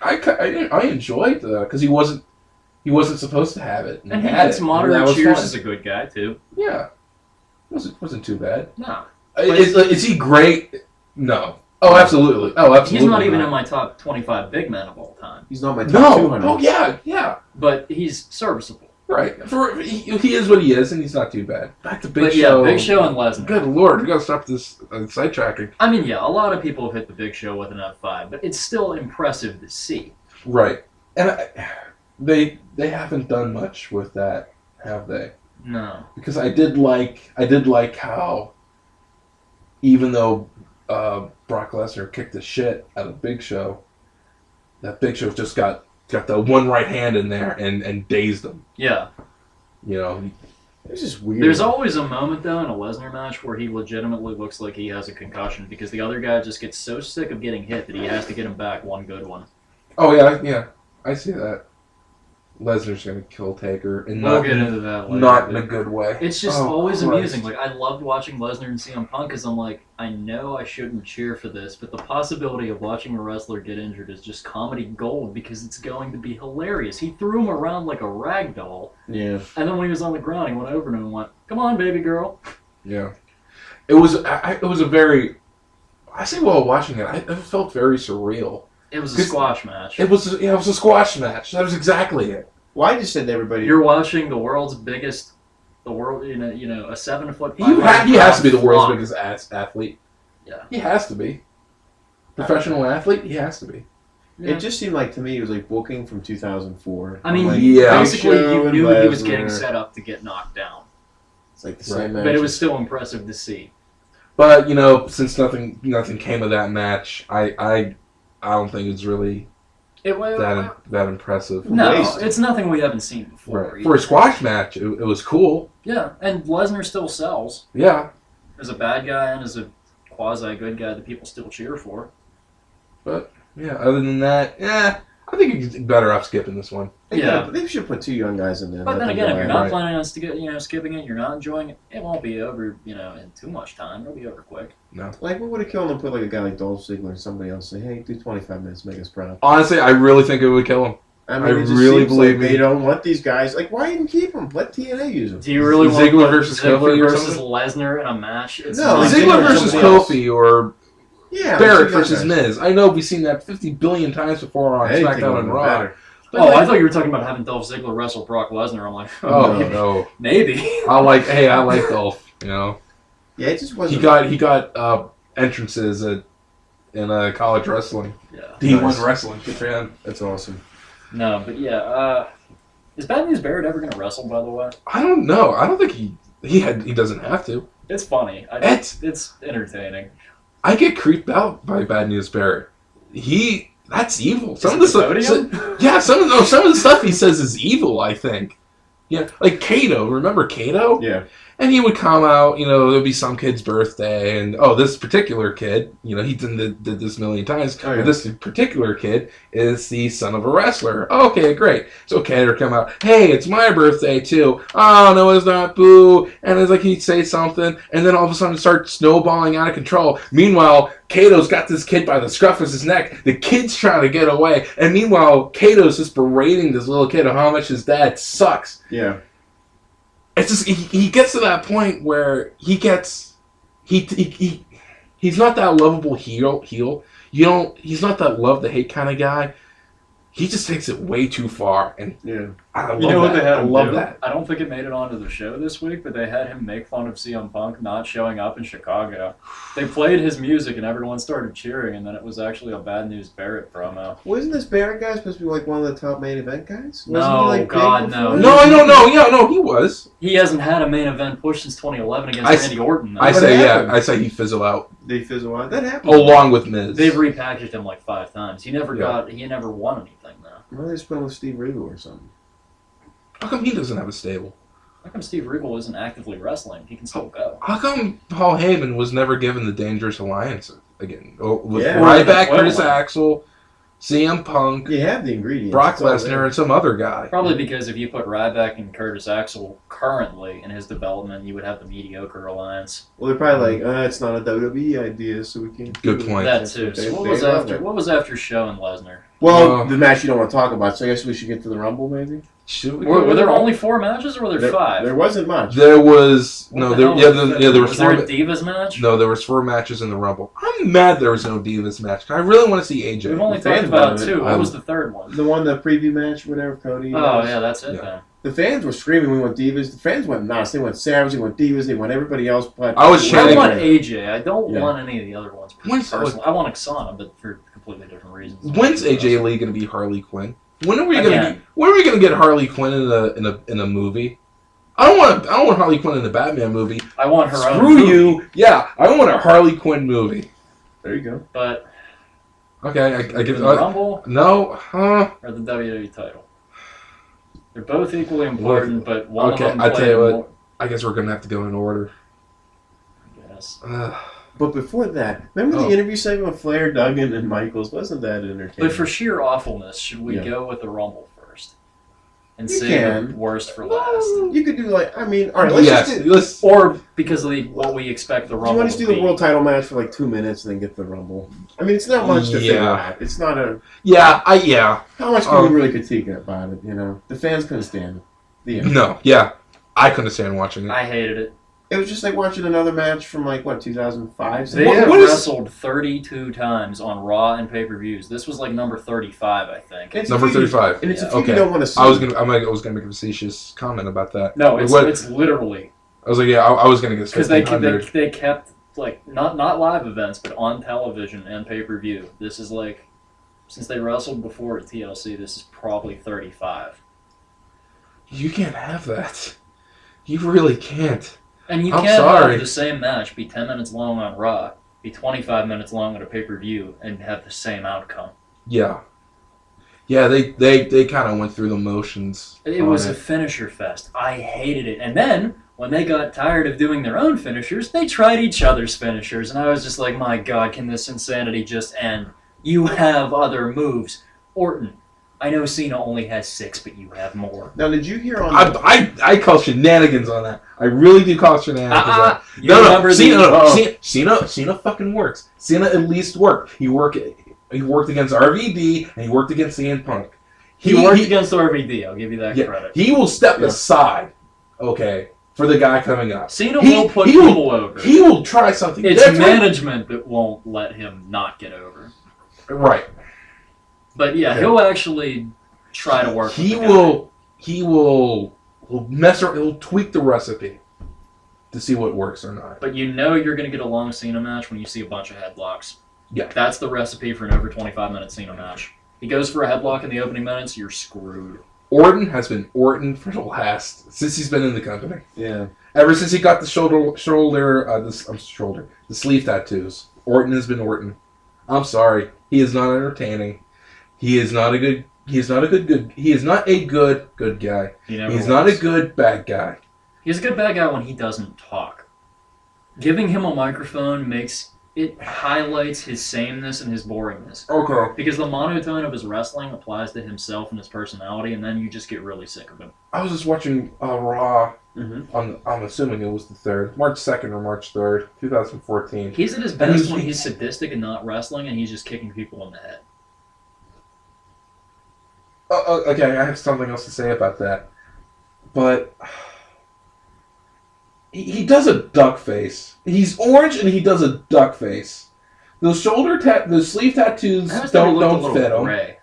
I enjoyed because he wasn't supposed to have it. And he had gets it, and moderate that was cheers fun. as a good guy too. Yeah, wasn't too bad. No, Is he great? No. Oh, absolutely. Oh, absolutely. he's not even in my top 25 big men of all time. He's not my top No. 200. Oh, yeah. But he's serviceable. Right. He is what he is, and he's not too bad. Back to Big But Show. yeah, Big Show and Lesnar. Good Lord, we gotta stop this sidetracking. I mean, yeah, a lot of people have hit the Big Show with an F5, but it's still impressive to see. Right. And they haven't done much with that, have they? No. Because I did like how even though Brock Lesnar kicked the shit out of Big Show, that Big Show just got the one right hand in there and dazed him. Yeah. You know, It's just weird. There's always a moment, though, in a Lesnar match where he legitimately looks like he has a concussion because the other guy just gets so sick of getting hit that he has to get him back one good one. oh yeah, I see that. Lesnar's gonna kill Taker, and We'll get into that later. not in a good way. It's just Oh, always Christ. amusing. Like, I loved watching Lesnar and CM Punk because I'm like, I know I shouldn't cheer for this, but the possibility of watching a wrestler get injured is just comedy gold because it's going to be hilarious. He threw him around like a rag doll, Yeah. and then when he was on the ground, he went over to him and went, "Come on, baby girl." Yeah, it was a very. I say while watching it, it felt very surreal. It was a squash match. It was a squash match. That was exactly it. Well, I just said to everybody. You're watching the world's biggest, a 7'5" He has to be the world's flop. biggest athlete. Yeah. He has to be. Professional athlete, he has to be. Yeah. It just seemed like to me it was like booking from 2004. I mean, like, yeah. basically, Show you and knew he was Lesnar. getting set up to get knocked down, It's like the Right. same but match. it was still impressive to see. But since nothing came of that match, I don't think it's really that impressive. No, waste. it's nothing we haven't seen before. Right. For a squash match, it was cool. Yeah, and Lesnar still sells Yeah, as a bad guy and as a quasi good guy that people still cheer for. but yeah. Other than that, I think you're better off skipping this one. Yeah. They should put two young guys in there. But let then them again, go if you're at it. not Right. planning on skipping it, you're not enjoying it, it won't be over, in too much time. It'll be over quick. Like, what would have killed them to put like a guy like Dolph Ziggler or somebody else say, hey, do 25 minutes, make us proud. Honestly, I really think it would kill him. I I it just really seems believe like me. they don't want these guys. Like, why even keep them? Let TNA use them. Do you really want Ziggler to versus Ziggler Kofi or versus something? Lesnar in a match? It's No, not- Ziggler Ziggler versus somebody else. Kofi or Yeah, Barrett two young versus guys. Miz. I know we've seen that 50 billion times before on Anything SmackDown would and be Raw. better. But Oh, I thought you were talking about having Dolph Ziggler wrestle Brock Lesnar. I'm like, Oh maybe. no! Maybe. I like Dolph. Yeah, it just wasn't. He got entrances in college wrestling. Yeah. D1 Nice. wrestling. Good for him. That's awesome. No, but yeah. Is Bad News Barrett ever going to wrestle, by the way? I don't know. I don't think he doesn't have to. It's funny. It's entertaining. I get creeped out by Bad News Barrett. That's evil. Some of Is the it the stuff. podium? Yeah, some of the stuff he says is evil. I think. Yeah, like Kato. Remember Kato? Yeah. And he would come out, there'd be some kid's birthday, and this particular kid, he did this a million times, Oh, yeah. but this particular kid is the son of a wrestler. Okay, great. So Kato would come out, hey, it's my birthday too. Oh, no, it's not, boo. And it's like he'd say something, and then all of a sudden it starts snowballing out of control. Meanwhile, Kato's got this kid by the scruff of his neck. The kid's trying to get away, and meanwhile, Kato's just berating this little kid on how much his dad sucks. Yeah. It's just he gets to that point where he's not that lovable heel. He's not that love to hate kind of guy. he just takes it way too far, and Yeah. I love You know what that. they had I him love do? that. I don't think it made it onto the show this week, but they had him make fun of CM Punk not showing up in Chicago. They played his music and everyone started cheering, and then it was actually a Bad News Barrett promo. Wasn't this Barrett guy supposed to be like one of the top main event guys? Wasn't No, he, like, God, big no. before? No, I don't know. Yeah, no, he was. He hasn't had a main event push since 2011 against I Randy Orton. Though. I What say happened? I say he fizzled out They fizzle out. That happened. along with Miz. They've repackaged him like 5 times. He never Yeah. won anything though. Well, they're spelling with Steve Regal or something. How come he doesn't have a stable? How come Steve Regal isn't actively wrestling? He can still go. How come Paul Heyman was never given the Dangerous Alliance again? With Yeah. Ryback, Well, Curtis Axel, CM Punk, You have the ingredients. Brock It's all Lesnar, there. and some other guy. Probably because if you put Ryback and Curtis Axel currently in his development, you would have the mediocre alliance. Well, they're probably like, it's not a WWE idea, so we can't. Good do it." point. That too. They- So they love it. what was after Show and Lesnar? Well, the match you don't want to talk about, so I guess we should get to the Rumble, maybe? Should we Were there only 4 matches, or were there 5? There wasn't much. There was What no. the There, hell yeah, was that? there was Was there a four. Divas match? No, there was 4 matches in the Rumble. I'm mad there was no Divas match. I really want to see AJ. We've only The talked fans about wanted it. 2. What was the third one? The one, the preview match, whatever, Cody. Oh, yeah, that's it Yeah. then. The fans were screaming, we want Divas. The fans went nuts. They want Savage, they want Divas, they want everybody else. But I was I chanting- want AJ. I don't Yeah. want any of the other ones. When's- Personally, I want Oksana, but for completely different reasons. When's AJ Lee going to be Harley Quinn? When are we going to Again. When are we going to get Harley Quinn in a movie? I don't want Harley Quinn in the Batman movie. I want her own Screw movie, you. Yeah, I want a Harley Quinn movie. There you go. But Okay, I give the Rumble no, huh? or the WWE title. They're both equally important, but one Okay, of them I tell played you what. more. I guess we're going to have to go in order. Yes. But before that, remember Oh. the interview segment with Flair, Duggan, and Michaels? Wasn't that entertaining? But for sheer awfulness, should we Yeah. go with the Rumble first and You save can. the worst for last? You could do like, I mean, all right, let's Yes, just do. let's. Or because of what we expect the Do you Rumble want to to do be. the world title match for like 2 minutes and then get the Rumble? I mean, it's not much to figure Yeah. out. It's not a. Yeah. How much can we really critique about it? You know, the fans couldn't stand it. The end. No. Yeah. I couldn't stand watching it. I hated it. It was just like watching another match from like what 2005. They What- have what is- wrestled 32 times on Raw and pay-per-views. This was like number 35, I think. It's Number a feud- 35. And it's a Yeah. feud Okay. you don't want to see. I was gonna make a facetious comment about that. No, it's What- it's literally I was like, yeah, I was gonna get because 1500. they kept like not live events, but on television and pay-per-view. This is like since they wrestled before at TLC, this is probably 35. You can't have that. You really can't. And you I'm can't sorry. have the same match be 10 minutes long on Raw, be 25 minutes long at a pay-per-view, and have the same outcome. Yeah. Yeah, they kind of went through the motions. It on was a finisher fest. I hated it. And then, when they got tired of doing their own finishers, they tried each other's finishers. And I was just like, my God, can this insanity just end? You have other moves. Orton, I know Cena only has 6, but you have more. Now, did you hear on? I call shenanigans on that. I really do call shenanigans on that. You remember Cena fucking works. Cena at least worked. He worked against RVD and he worked against CM Punk. He worked against RVD, I'll give you that credit. He will step Yeah. aside, okay, for the guy coming up. Cena will put he people over. He will try something It's different. management that won't let him not get over. Right. But yeah, he'll actually try to work with the guy. He will mess around. He'll tweak the recipe to see what works or not. But you know you're going to get a long Cena match when you see a bunch of headlocks. Yeah. That's the recipe for an over 25-minute Cena match. He goes for a headlock in the opening minutes, you're screwed. Orton has been Orton for the since he's been in the company. Yeah. Ever since he got the the sleeve tattoos. Orton has been Orton. I'm sorry, he is not entertaining. He is not a good guy. He He's never not a was. good bad guy. He's a good bad guy when he doesn't talk. Giving him a microphone highlights his sameness and his boringness. Okay. Because the monotone of his wrestling applies to himself and his personality, and then you just get really sick of him. I was just watching Raw. Mm-hmm. I'm assuming it was the 3rd, March 2nd or March 3rd, 2014. He's at his best when he's sadistic and not wrestling, and he's just kicking people in the head. Okay, I have something else to say about that. But he does a duck face. He's orange and he does a duck face. Those sleeve tattoos I always thought he looked a don't little fit him. gray.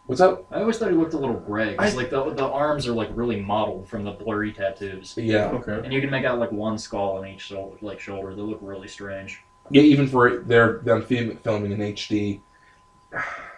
What's up? I always thought he looked a little gray. 'Cause, like, the arms are, like, really mottled from the blurry tattoos. Yeah. Okay. And you can make out, like, one skull on each shoulder. They look really strange. Yeah, even for them filming in HD.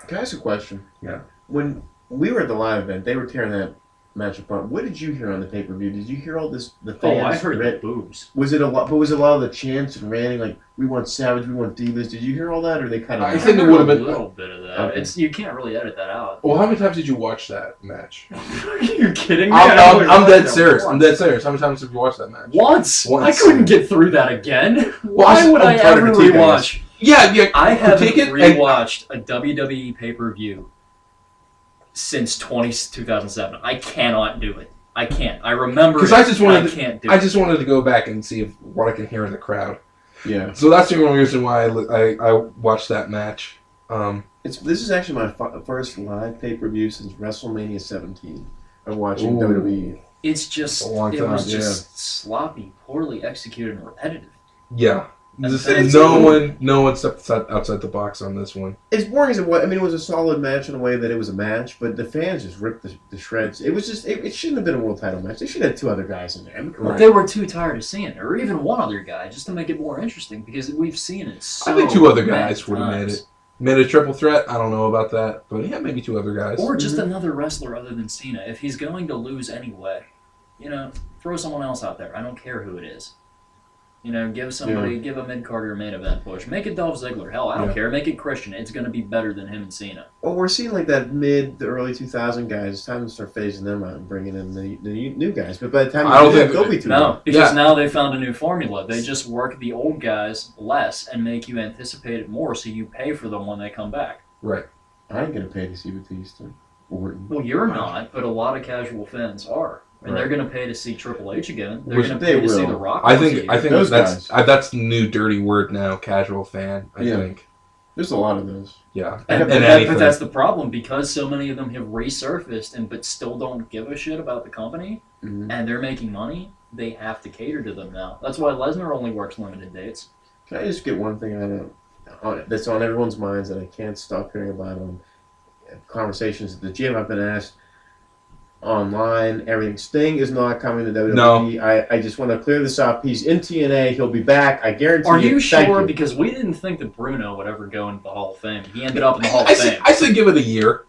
Can I ask a question? Yeah. When we were at the live event, they were tearing that match apart. What did you hear on the pay-per-view? Did you hear all this? The fans. Oh, I heard the boos. Was it a lot? But was it a lot of the chants and ranting like "We want Savage, we want Divas"? Did you hear all that, or they kind of? I think it would have been a little bit of that. Okay. You can't really edit that out. Well, how many times did you watch that match? Are you kidding me? I'm dead serious. I'm dead serious. How many times have you watched that match? Once. I Once. couldn't get through that again. Well, Why would I I'm trying to ever critique it, rewatch? Yeah. I haven't critique it, and- rewatched a WWE pay-per-view since 2007. I cannot do it. I can't. I remember Because it, I just wanted I to, can't do I it. just wanted to go back and see what I can hear in the crowd. Yeah. So that's the only reason why I watched that match. This is actually my first live pay-per-view since WrestleMania 17. I'm watching Ooh. WWE. It's just, A long it time, was just sloppy, poorly executed, and repetitive. Yeah. It's- No one stepped outside the box on this one. As boring as it was, I mean, it was a solid match in a way that it was a match, but the fans just ripped the shreds. It was just, it shouldn't have been a world title match. They should have had two other guys in there. I mean, come on. They were too tired of seeing it, or even one other guy, just to make it more interesting, because we've seen it so I think two other many guys would have made times. it. Made a triple threat? I don't know about that. But yeah, maybe two other guys. Or just another wrestler other than Cena. If he's going to lose anyway, throw someone else out there. I don't care who it is. Give somebody, give a mid-card or main event push. Make it Dolph Ziggler. Hell, I don't care. Make it Christian. It's going to be better than him and Cena. Well, we're seeing like that the early 2000 guys. It's time to start phasing them out and bringing in the new guys. But by the time I don't think they'll be too No, long. because now they found a new formula. They just work the old guys less and make you anticipate it more, so you pay for them when they come back. Right. I ain't gonna pay to see Batista. Orton. Well, you're not, but a lot of casual fans are. And they're going to pay to see Triple H again. They're Which going to they pay to see will. The Rock. I once a think year. Those that's the new dirty word now. Casual fan. I Yeah. think. There's a lot of those. Yeah. But anything. that's the problem, because so many of them have resurfaced but still don't give a shit about the company, Mhm. and they're making money. They have to cater to them now. That's why Lesnar only works limited dates. Can I just get one thing that's on everyone's minds that I can't stop hearing about on conversations at the gym? I've been asked online, everything. Sting is not coming to WWE. I just want to clear this up. He's in TNA. He'll be back. I guarantee Are you Thank sure? you. Because we didn't think that Bruno would ever go into the Hall of Fame. He ended up in the Hall of Fame. I say give it a year.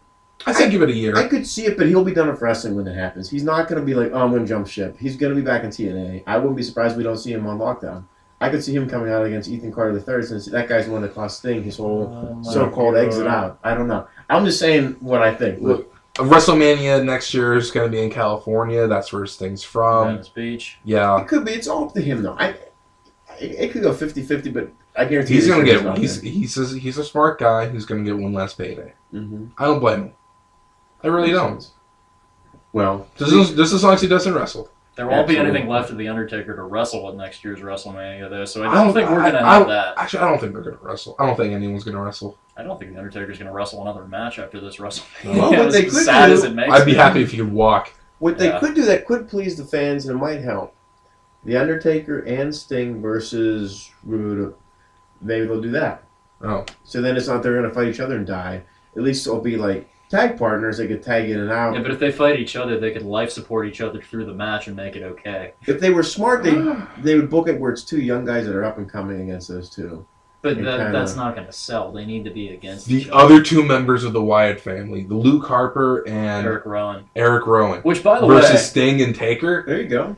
I say give it a year. I could see it, but he'll be done with wrestling when it happens. He's not going to be like, oh, I'm going to jump ship. He's going to be back in TNA. I wouldn't be surprised if we don't see him on Lockdown. I could see him coming out against Ethan Carter III, since that guy's the one that cost Sting his whole so-called exit out. I don't know. I'm just saying what I think. Look, WrestleMania next year is going to be in California. That's where Sting's from. Venice Beach. Yeah. It could be. It's all up to him, though. It could go 50-50, but I guarantee He's going to get one. one. He's a smart guy who's going to get one last payday. Mm-hmm. I don't blame him. I really don't. Well, Just as long as he doesn't wrestle. There won't be Absolutely. anything left of The Undertaker to wrestle at next year's WrestleMania, though, so I don't think we're going to have that. Actually, I don't think they're going to wrestle. I don't think anyone's going to wrestle. I don't think The Undertaker's going to wrestle another match after this WrestleMania. Well, what they as could sad do- as it makes I'd be me. happy if he could walk. what they Yeah. could do that could please the fans and it might help. The Undertaker and Sting versus Rude. Maybe they'll do that. Oh. So then it's not they're going to fight each other and die. At least it'll be like tag partners. They could tag in and out. Yeah, but if they fight each other, they could life support each other through the match and make it okay. If they were smart, they would book it where it's two young guys that are up and coming against those two. But It that's kinda- not going to sell. They need to be against The each other. other two members of the Wyatt family, the Luke Harper and Eric Rowan. Rowan, Which, by the versus way, Sting and Taker. There you go.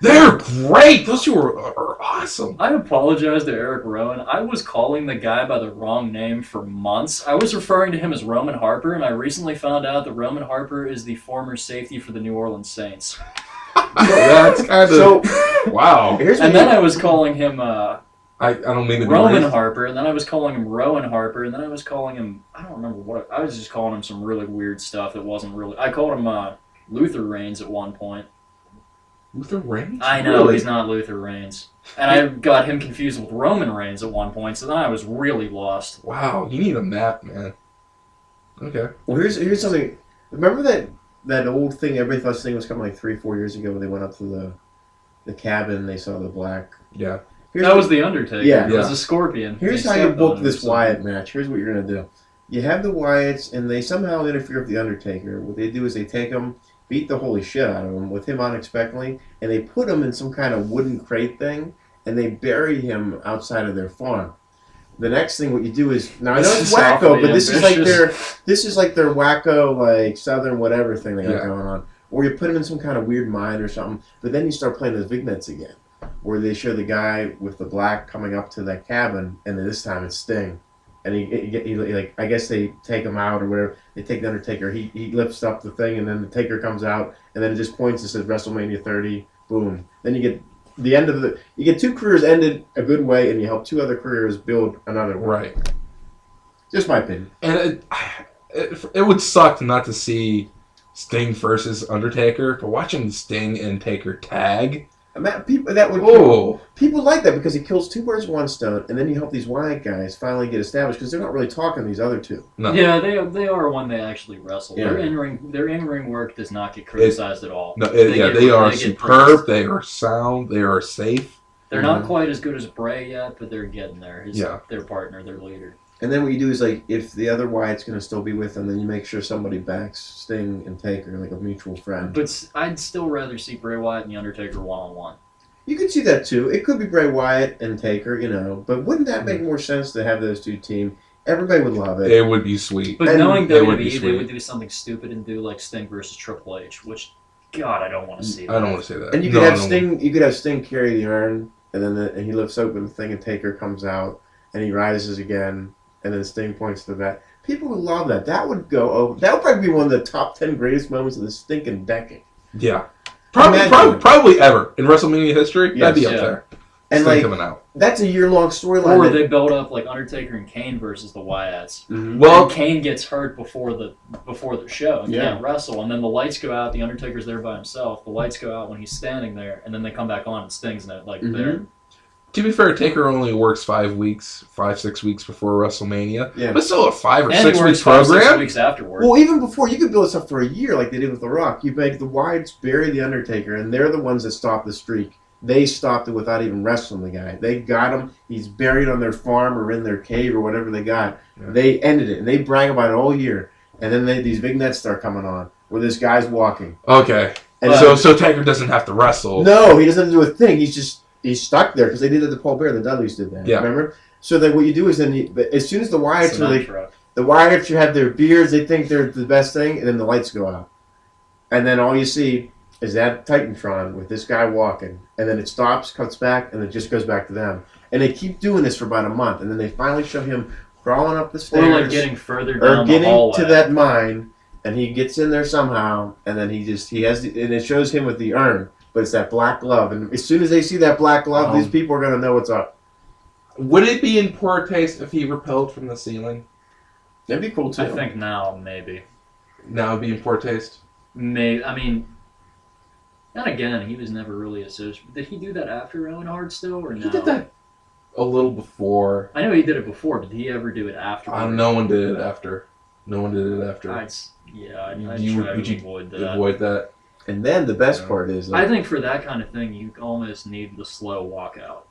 They're great. Those two are awesome. I apologize to Eric Rowan. I was calling the guy by the wrong name for months. I was referring to him as Roman Harper, and I recently found out that Roman Harper is the former safety for the New Orleans Saints. That's kind of So wow. here's what And then I was calling him I don't mean to be Roman racist. Harper, and then I was calling him Rowan Harper, and then I was calling him, I don't remember what, I was just calling him some really weird stuff that wasn't really, I called him Luther Reigns at one point. Luther Reigns. I know, Really? he's not Luther Reigns. And I got him confused with Roman Reigns at one point, so then I was really lost. Wow, you need a map, man. Okay. Well, here's something. Remember that old thing everybody thought Sting was coming like 3-4 years ago when they went up to the cabin and they saw the black. Yeah. Here's That what- was The Undertaker. Yeah. It was a scorpion. Here's They how you stepped book on it this or something. Wyatt match. Here's what you're gonna do. You have the Wyatts, and they somehow interfere with the Undertaker. What they do is they take him, beat the holy shit out of him with him unexpectedly, and they put him in some kind of wooden crate thing, and they bury him outside of their farm. The next thing, what you do is now I know it's wacko, but this is like their wacko like southern whatever thing they got going on. Or you put him in some kind of weird mine or something, but then you start playing those vignettes again, where they show the guy with the black coming up to that cabin, and then this time it's Sting, and he like I guess they take him out or whatever. They take the Undertaker. He lifts up the thing, and then the Taker comes out, and then it just points and says WrestleMania 30. Boom. Then you get the end of you get 2 careers ended a good way, and you help 2 other careers build another one. Right. Just my opinion. And it would suck not to see Sting versus Undertaker, but watching Sting and Taker tag. People like that because he kills 2 birds with 1 stone, and then you help these Wyatt guys finally get established because they're not really talking to these other 2. No. Yeah, they are when they actually wrestle. Yeah. Their in-ring work does not get criticized at all. No, they are superb. They are sound. They are safe. They're not quite as good as Bray yet, but they're getting there. He's their partner, their leader. And then what you do is, like, if the other Wyatt's going to still be with them, then you make sure somebody backs Sting and Taker, like a mutual friend. But I'd still rather see Bray Wyatt and The Undertaker one-on-one. You could see that, too. It could be Bray Wyatt and Taker, but wouldn't that make more sense to have those 2 team? Everybody would love it. It would be sweet. But knowing WWE, they would do something stupid and do, like, Sting versus Triple H, which, God, I don't want to see that. I don't want to see that. And you could have Sting. You could have Sting carry the urn, and then he lifts open the thing, and Taker comes out, and he rises again. And then Sting points to that. People would love that. That would go over. That would probably be one of the top 10 greatest moments of the stinking decade. Yeah. Probably ever. In WrestleMania history, that'd be up there. And Sting coming out. That's a year-long storyline. Or they build up like Undertaker and Kane versus the Wyatts. Mm-hmm. Well, and Kane gets hurt before the show and can't wrestle. And then the lights go out. The Undertaker's there by himself. The lights go out when he's standing there. And then they come back on and Sting's there. To be fair, Taker only works 5 weeks, 6 weeks before WrestleMania. Yeah. But still a 5 or 6 week program. 6 weeks afterwards. Well, even before, you could build this up for a year like they did with The Rock. You make the Wyatts bury The Undertaker, and they're the ones that stop the streak. They stopped it without even wrestling the guy. They got him. He's buried on their farm or in their cave or whatever they got. Yeah. They ended it, and they brag about it all year. And then these vignettes start coming on where this guy's walking. Okay. And so Taker doesn't have to wrestle. No, he doesn't do a thing. He's stuck there because they did it to Paul Bear. The Dudleys did that. Yeah. Remember? So then what you do is as soon as the Wyatts have their beards, they think they're the best thing, and then the lights go out. And then all you see is that Titantron with this guy walking, and then it stops, cuts back, and it just goes back to them. And they keep doing this for about a month, and then they finally show him crawling up the stairs. Or like getting further down the hallway. Or getting to that mine, and he gets in there somehow, and then and it shows him with the urn. But it's that black glove, and as soon as they see that black glove, these people are going to know what's up. Would it be in poor taste if he repelled from the ceiling? That'd be cool, too. I think now, maybe. Now it'd be in poor taste? Maybe. I mean, and again, he was never really associated. Did he do that after Owen Hart still, or no? He did that a little before. I know he did it before, but did he ever do it after? No one did it after. No one did it after. I'd try to avoid that. Avoid that? And then the best part is... I think for that kind of thing, you almost need the slow walkout.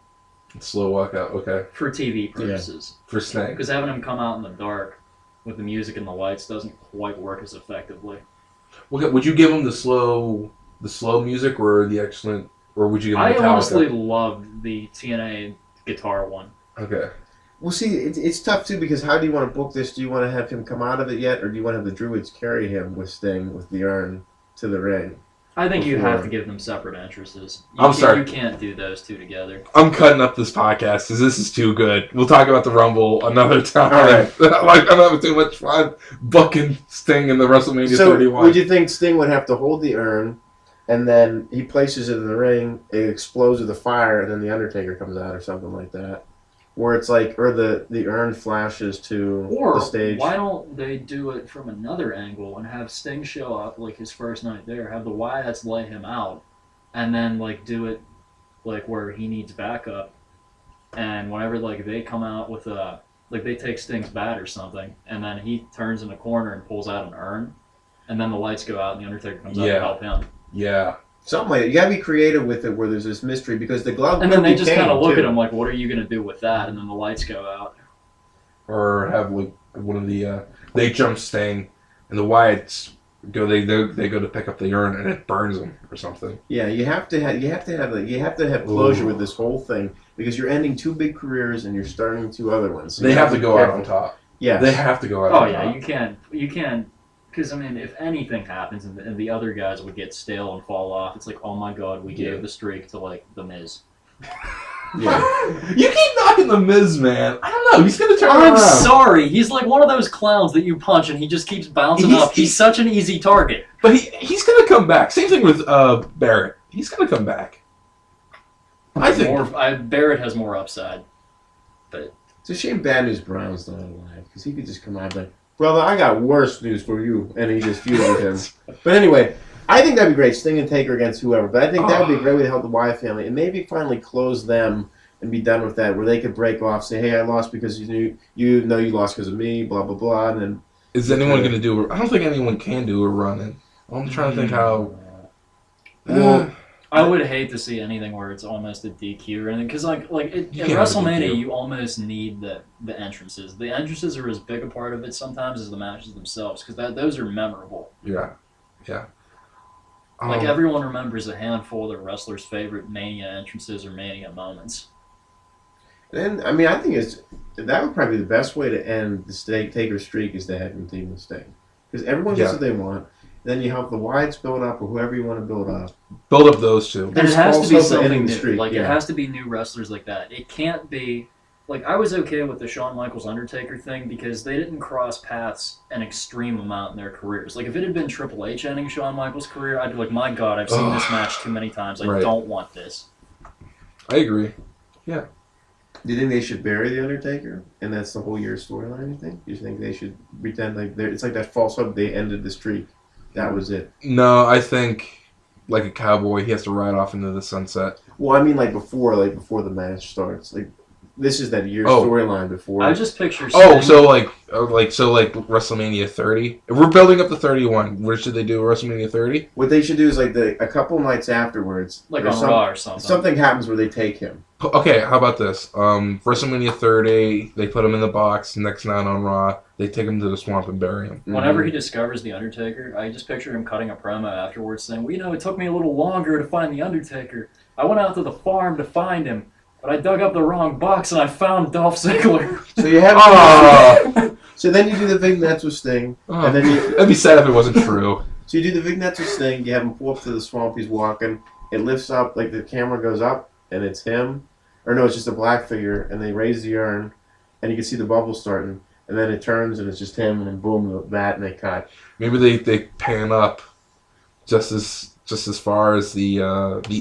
Slow walkout, okay. For TV purposes. Yeah. For Sting. Because having him come out in the dark with the music and the lights doesn't quite work as effectively. Okay, would you give him the slow music or the excellent... Or would you give him Metallica? I honestly loved the TNA guitar one. Okay. Well, see, it's tough, too, because how do you want to book this? Do you want to have him come out of it yet? Or do you want to have the Druids carry him with Sting, with the urn, to the ring? I think you have to give them separate entrances. You can't do those 2 together. I'm cutting up this podcast because this is too good. We'll talk about the Rumble another time. All right. I'm having too much fun booking Sting in the WrestleMania 31. So would you think Sting would have to hold the urn, and then he places it in the ring, it explodes with a fire, and then the Undertaker comes out or something like that? Where it's like, or the urn flashes to the stage. Why don't they do it from another angle and have Sting show up like his first night there, have the Wyatts lay him out, and then like do it like where he needs backup, and whenever like they come out with like they take Sting's bat or something, and then he turns in a corner and pulls out an urn, and then the lights go out and the Undertaker comes out to help him. Yeah. Something like that. You gotta be creative with it where there's this mystery because the glove. And then they just kind of look at him like, what are you gonna do with that? And then the lights go out. Or have like one of the they jump Sting, and the Wyatts go to pick up the urn, and it burns them or something. Yeah, you have to have closure with this whole thing because you're ending 2 big careers and you're starting 2 other ones. So They you have to be go out careful. on top. Yeah, They have to go out. Oh on yeah, top. you can't. Because I mean, if anything happens and the other guys would get stale and fall off, it's like, oh my god, we gave the streak to like the Miz. yeah. You keep knocking the Miz, man. I don't know. He's gonna turn I'm around. sorry, he's like one of those clowns that you punch and he just keeps bouncing up. He's such an easy target. But he's gonna come back. Same thing with Barrett. He's gonna come back. I think. Barrett has more upside. It's a shame Bad News Brown's not alive because he could just come out and be like, brother, I got worse news for you, and he just feud with him. But anyway, I think that'd be great. Sting and Taker against whoever. But I think that would be a great way to help the Wyatt family and maybe finally close them and be done with that, where they could break off, say, hey, I lost because you lost because of me, blah, blah, blah. And then Is anyone going to do I don't think anyone can do a run-in. I'm trying to think how... Well, I would hate to see anything where it's almost a DQ or anything, because in can't have a WrestleMania DQ. you almost need the entrances. The entrances are as big a part of it sometimes as the matches themselves, because those are memorable. Yeah. Like everyone remembers a handful of their wrestlers' favorite Mania entrances or Mania moments. and I mean, I think that would probably be the best way to end the Taker streak is to have him team with Sting. Because everyone gets what they want. Then you help the Wyatts build up, or whoever you want to build up. Build up those two. And it has to be also something ending new. the streak, It has to be new wrestlers like that. It can't be like I was okay with the Shawn Michaels Undertaker thing because they didn't cross paths an extreme amount in their careers. Like if it had been Triple H ending Shawn Michaels' career, I'd be like, my God, I've seen this match too many times. I don't want this. I agree. Do you think they should bury the Undertaker, and that's the whole year's storyline? You think? Do you think they should pretend like it's like that false hope they ended the streak? That was it. No, I think like a cowboy, he has to ride off into the sunset. Well, I mean, before the match starts. Like this is that year's storyline before. I just picture. So like WrestleMania 30. If we're building up to 31, where should they do WrestleMania 30? What they should do is like a couple nights afterwards, like on Raw or something. Something happens where they take him. Okay, how about this? WrestleMania 30, they put him in the box. Next night on Raw, they take him to the swamp and bury him. Whenever he discovers the Undertaker, I just picture him cutting a promo afterwards saying, "Well, it took me a little longer to find the Undertaker. I went out to the farm to find him, but I dug up the wrong box and I found Dolph Ziggler." So you have. So then you do the vignettes with Sting, and then that'd be sad if it wasn't true. So you do the vignettes with Sting. You have him pull up to the swamp. He's walking. It lifts up, like the camera goes up, and it's him. Or no, it's just a black figure, and they raise the urn, and you can see the bubbles starting, and then it turns, and it's just him, and then boom, that, and they cut. Maybe they pan up just as far as the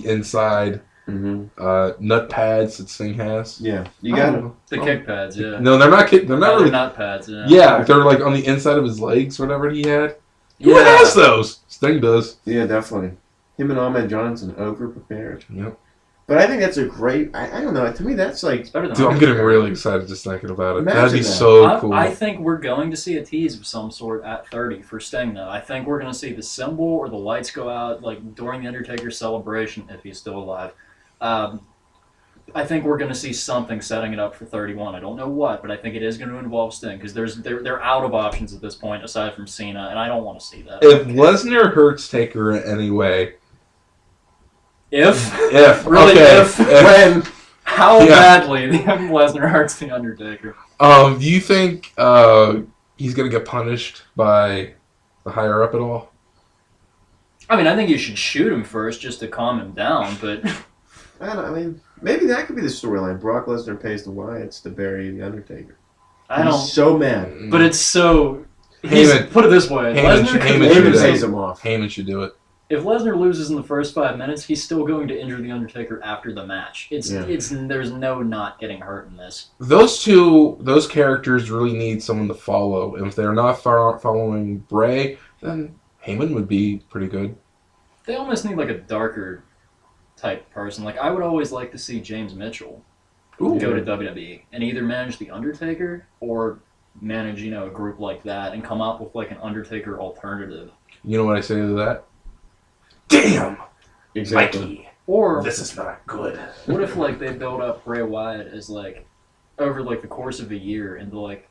inside nut pads that Sting has. Yeah, you got the kick pads. Yeah. No, they're not kick. They're not really nut pads. Yeah. Yeah, they're like on the inside of his legs, whatever he had. Who has those? Sting does. Yeah, definitely. Him and Ahmed Johnson over prepared. Yep. But I think that's a great. I don't know. To me, that's like. Better than Dude, I'm getting really excited just thinking about it. Imagine That'd be that. so cool. I think we're going to see a tease of some sort at 30 for Sting, though. I think we're going to see the symbol or the lights go out like during the Undertaker's celebration, if he's still alive. I think we're going to see something setting it up for 31. I don't know what, but I think it is going to involve Sting because they're out of options at this point aside from Cena, and I don't want to see that. If Lesnar hurts Taker in any way. If When? How badly Lesnar hurts the Undertaker? Do you think he's gonna get punished by the higher up at all? I mean, I think you should shoot him first just to calm him down, but I don't know. I mean, maybe that could be the storyline. Brock Lesnar pays the Wyatts to bury the Undertaker. He's so mad. But it's so. Heyman, put it this way: Heyman pays him off. Heyman should do it. If Lesnar loses in the first 5 minutes, he's still going to injure the Undertaker after the match. There's no not getting hurt in this. Those characters really need someone to follow. And if they're not following Bray, then Heyman would be pretty good. They almost need like a darker type person. Like I would always like to see James Mitchell go to WWE and either manage the Undertaker or manage a group like that and come up with like an Undertaker alternative. You know what I say to that? Damn! Exactly. Mikey. Or this is not good. What if like they build up Bray Wyatt as like over like the course of a year into like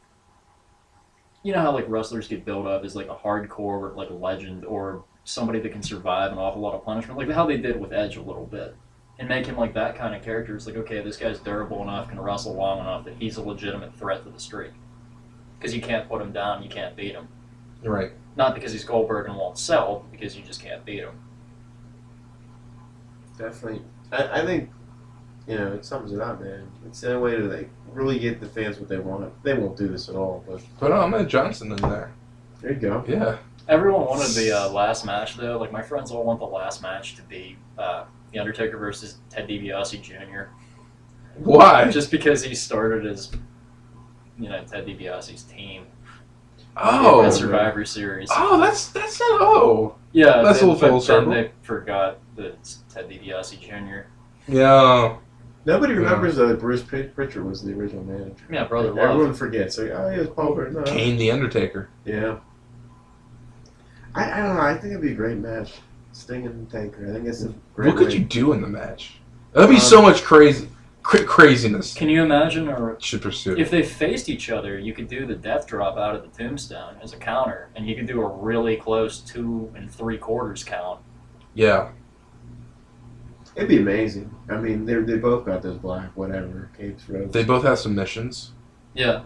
you know how like wrestlers get built up as like a hardcore like a legend or somebody that can survive an awful lot of punishment, like how they did with Edge a little bit, and make him like that kind of character. It's like, okay, this guy's durable enough, can wrestle long enough that he's a legitimate threat to the streak. Because you can't put him down, you can't beat him. Right. Not because he's Goldberg and won't sell, because you just can't beat him. Definitely. I think, it sums it up, man. It's a way to like really get the fans what they want. They won't do this at all, but Put Ahmed Johnson in there. there you go. Yeah. Everyone wanted the last match, though. Like, my friends all want the last match to be The Undertaker versus Ted DiBiase Jr. Why? Just because he started as, Ted DiBiase's team. Oh. At Survivor Series. Oh, that's not. Oh. Yeah, That's a little full but circle. then they forgot that it's Ted DiBiase Jr. Yeah. Nobody remembers that Bruce Pritchard was the original manager. Yeah, Brother Like, Love. everyone forgets. Like, oh, he was Paul Bear. No. Kane the Undertaker. Yeah. I don't know. I think it'd be a great match. Sting and Taker. I think it's a great What could way. you do in the match? That'd be so much craziness. Can you imagine, or Should pursue. if they faced each other, you could do the death drop out of the tombstone as a counter, and you could do a really close 2 3/4 count. Yeah. It'd be amazing. I mean, they both got those black whatever capes, robes. They both have submissions. Yeah.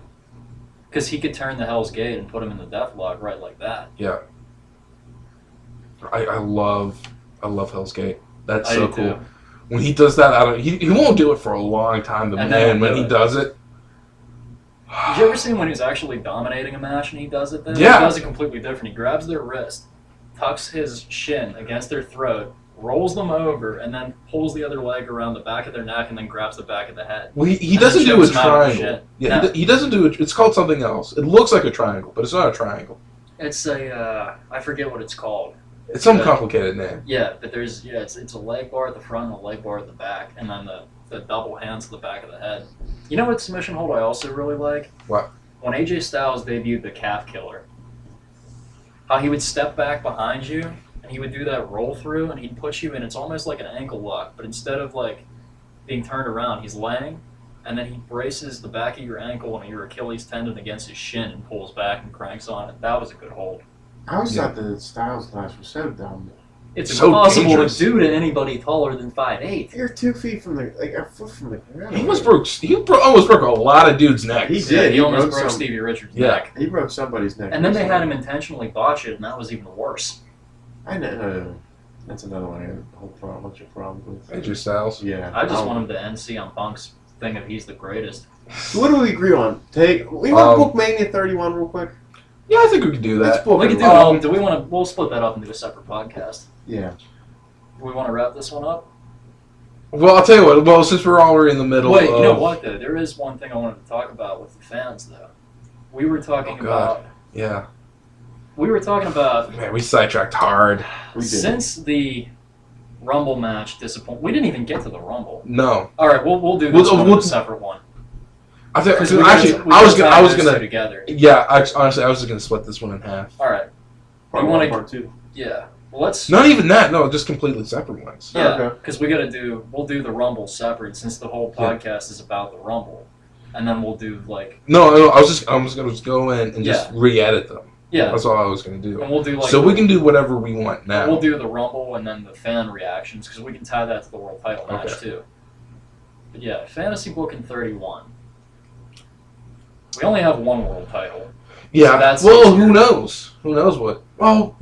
Because he could turn the Hell's Gate and put him in the deathlock right like that. Yeah. I love Hell's Gate. That's I so do cool. too. When he does that, he won't do it for a long time, but And then man, he'll when do he it. does it. Did you ever see when he's actually dominating a match and he does it then? Yeah. He does it completely different. He grabs their wrist, tucks his shin against their throat, rolls them over, and then pulls the other leg around the back of their neck and then grabs the back of the head. Well, he And doesn't then do a chokes him out of the triangle. shit. Yeah, No. he doesn't do it. It's called something else. It looks like a triangle, but it's not a triangle. It's a, I forget what it's called. It's some Yeah. complicated name. Yeah, but it's a leg bar at the front and a leg bar at the back, and then the double hands to the back of the head. You know what submission hold I also really like? What? When AJ Styles debuted the calf killer, how he would step back behind you and he would do that roll through and he'd put you in. It's almost like an ankle lock, but instead of like being turned around, he's laying, and then he braces the back of your ankle and your Achilles tendon against his shin and pulls back and cranks on it. That was a good hold. I always thought the Styles class was so dumb. It's So impossible dangerous. to do to anybody taller than 5'8". You're 2 feet from the, like a foot from the ground. He almost broke a lot of dudes' necks. He Yeah, did. he He almost broke broke some- Stevie Richards' Yeah. neck. He broke somebody's neck. And then they had him recently. intentionally botch it, and that was even worse. I know. That's another one I have a whole bunch of problems with. AJ Styles. Yeah. I just want him to end CM Punk's thing of he's the greatest. So what do we agree on? We want to book Mania 31 real quick? Yeah, I think we could do Let's that. book We it. could do. Do we want to? We'll split that up into a separate podcast. Yeah. Do we want to wrap this one up? Well, I'll tell you what. Well, since we're already in the middle Wait, of... you know what though? There is one thing I wanted to talk about with the fans though. We were talking Oh, God. about. Yeah. We were talking about Man, we sidetracked hard. We did. since the Rumble match disappointed. We didn't even get to the Rumble. No. All right, we'll do this one we'll- as a separate one. I think Because actually I was gonna together. yeah, honestly I was just gonna split this one in half. All right. Part we one, wanna- part two. Yeah. Well, let's. Not even that, no, just completely separate ones. Yeah, Okay. because we'll do the Rumble separate since the whole Yeah. podcast is about the Rumble, and then we'll do like No, I was gonna just go in and just re-edit them. yeah, That's all I was gonna do. and we'll do like So we can do whatever we want now. we'll do the Rumble and then the fan reactions because we can tie that to the world title match too. But yeah, fantasy booking 31. We only have one world title. Yeah. So that's well, easier. who knows? Who knows what? Well,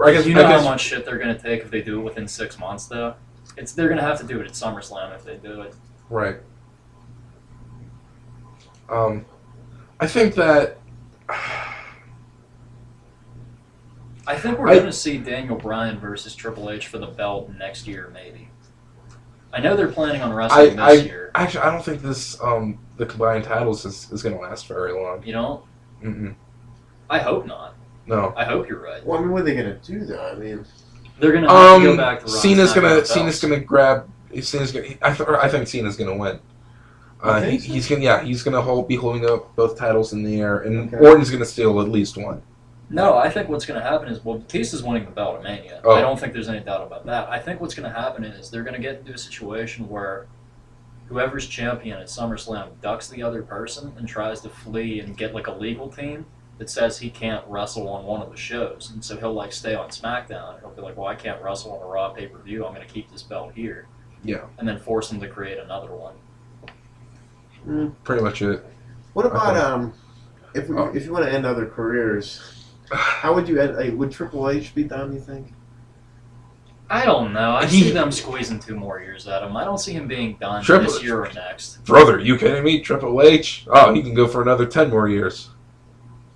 I guess You know I guess, how much shit they're gonna take if they do it within 6 months though. They're gonna have to do it at SummerSlam if they do it. Right. I think that. I think we're I- gonna see Daniel Bryan versus Triple H for the belt next year, maybe. I know they're planning on wrestling this year. Actually, I don't think this the combined titles is going to last very long. You know? Mm-mm. I hope not. No. I hope you're right. Well, I mean, what are they going to do, though? I mean, They're gonna have to go back to Raw and Cena's SmackDown gonna belts. grab. I think Cena's gonna win. You think so? He's gonna be holding up both titles in the air, and Okay. Orton's gonna steal at least one. No, I think what's going to happen is, Batista's winning the belt at Mania. Oh. I don't think there's any doubt about that. I think what's going to happen is they're going to get into a situation where whoever's champion at SummerSlam ducks the other person and tries to flee and get like a legal team, that says he can't wrestle on one of the shows, and so he'll like stay on SmackDown. And he'll be like, "Well, I can't wrestle on a Raw pay-per-view. I'm going to keep this belt here." Yeah. And then force him to create another one. Pretty much it. What about if you want to end other careers, how would you end? Like, would Triple H be done? You think? I don't know. I see them squeezing 2 more years at him. I don't see him being done this year or next. Brother, you kidding me? Triple H? Oh, he can go for another 10 more years.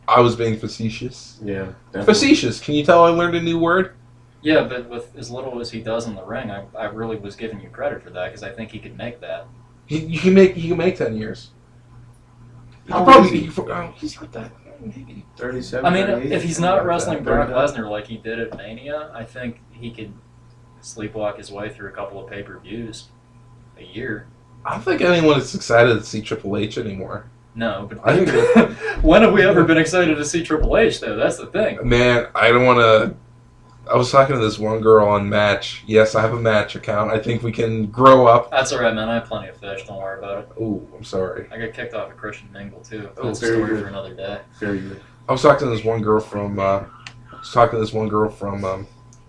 I was being facetious. Yeah. Definitely. Facetious. Can you tell I learned a new word? Yeah, but with as little as he does in the ring, I really was giving you credit for that because I think he could make that. He can make 10 years. How old is he? He's not that. Maybe 37. I mean, 38, if he's not like wrestling that, Brock 39. Lesnar like he did at Mania, I think he could sleepwalk his way through a couple of pay-per-views a year. I don't think anyone is excited to see Triple H anymore. No, but I think when have we ever been excited to see Triple H, though? That's the thing. Man, I don't want to. I was talking to this one girl on Match. Yes, I have a Match account. I think we can grow up. That's all right, man. I have plenty of fish. Don't worry about it. Ooh, I'm sorry. I got kicked off a Christian Mingle, too. Oh, That's a very story good. for another day. Very good. I was talking to this one girl from.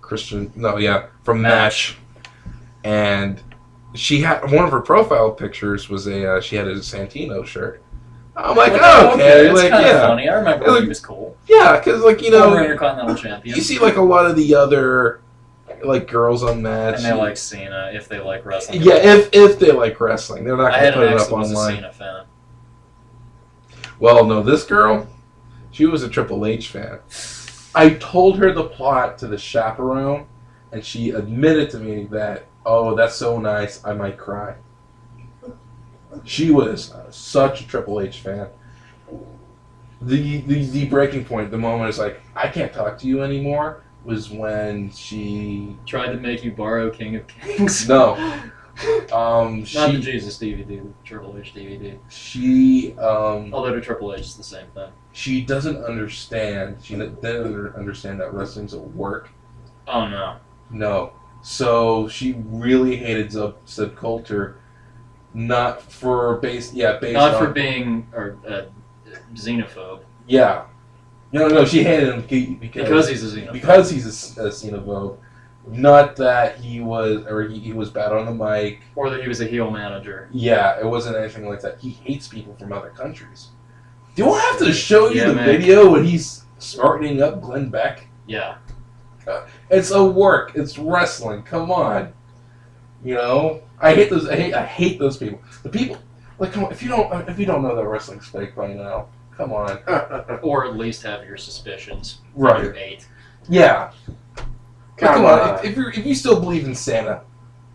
Christian. No, yeah, from Match, and she had one of her profile pictures was she had a Santino shirt. I'm like, oh, okay, It's like kind of yeah, funny. I remember when he was cool. yeah, because like Former Intercontinental Champion. you see like a lot of the other like girls on Match, And they like Cena if they like wrestling. yeah, if they like wrestling, they're not I going had to put an it ex up that was a online. Cena fan. Well, no, this girl, she was a Triple H fan. I told her the plot to the chaperone, and she admitted to me that, oh, that's so nice, I might cry. She was such a Triple H fan. The breaking point, the moment is like, I can't talk to you anymore, was when she... Tried to make you borrow King of Kings. No. Not the Jesus DVD, the Triple H DVD. She... Although the Triple H is the same thing. She doesn't understand. She doesn't understand that wrestling's a work. Oh, no. No. So she really hated subculture, not for based Not on, for being xenophobe. Yeah. No. She hated him Because he's a xenophobe. Because he's a xenophobe. Not that he was bad on the mic. Or that he was a heel manager. Yeah, it wasn't anything like that. He hates people from other countries. Do I have to show you Yeah, the man. video when he's smartening up Glenn Beck? Yeah. It's a work. It's wrestling. Come on. You know, I hate those. I hate those people. The people, like, come on. If you don't know that wrestling's fake by now, come on. Or at least have your suspicions. Right. You're 8. Yeah. Come on. If you still believe in Santa,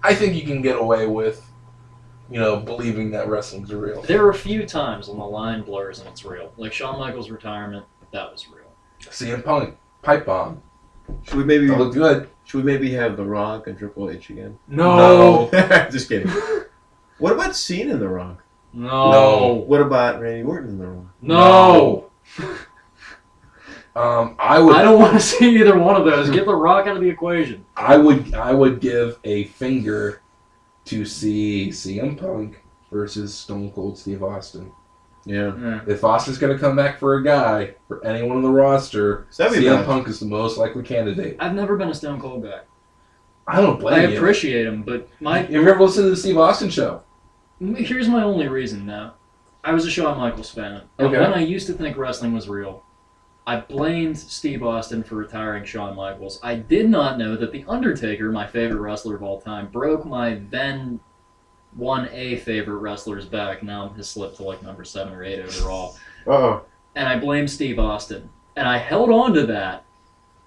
I think you can get away with, believing that wrestling's real. There are a few times when the line blurs and it's real. Like Shawn Michaels' retirement, that was real. CM Punk pipe bomb. Should we maybe That looked good. have The Rock and Triple H again? No. Just kidding. What about Cena and The Rock? No. What about Randy Orton and The Rock? No. I don't want to see either one of those. Get The Rock out of the equation. I would give a finger to see CM Punk versus Stone Cold Steve Austin. Yeah. If Austin's going to come back for a guy, for anyone on the roster, That'd be CM bad. Punk is the most likely candidate. I've never been a Stone Cold guy. I don't blame I you. appreciate him, but Have you ever listened to the Steve Austin show? here's my only reason now. I was a Shawn Michaels fan. And Okay. when I used to think wrestling was real, I blamed Steve Austin for retiring Shawn Michaels. I did not know that The Undertaker, my favorite wrestler of all time, broke my then 1A favorite wrestler's back. Now has slipped to like number 7 or 8 overall. Uh-oh. And I blamed Steve Austin. And I held on to that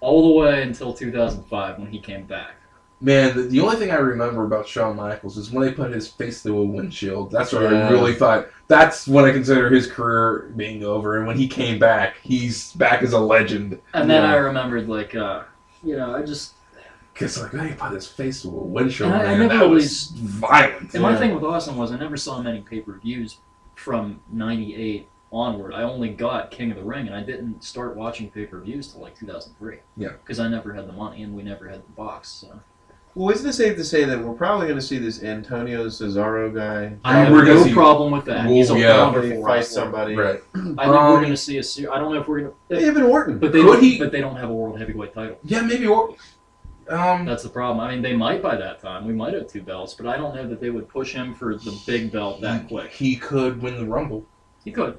all the way until 2005 when he came back. Man, the only thing I remember about Shawn Michaels is when they put his face through a windshield. That's what Yeah. I really thought. That's when I consider his career being over. And when he came back, he's back as a legend. And then Yeah. I remembered, like, I just... Because, like, they put his face through a windshield, And I man. never That really- was violent. And my Yeah. thing with Austin was I never saw many pay-per-views from 98 onward. I only got King of the Ring, and I didn't start watching pay-per-views till like 2003. Yeah. Because I never had the money, and we never had the box, so... Well, isn't it safe to say that we're probably going to see this Antonio Cesaro guy? I have We're gonna no see- problem with that. He's a yeah. wonderful Fight wrestler. somebody. Right. I think we're going to see a. I don't know if we're going to. Even Orton. But they Could don't, he- but they don't have a world heavyweight title. Yeah, maybe. That's the problem. I mean, they might by that time. We might have 2 belts, but I don't know that they would push him for the big belt that quick. He could win the Rumble. He could.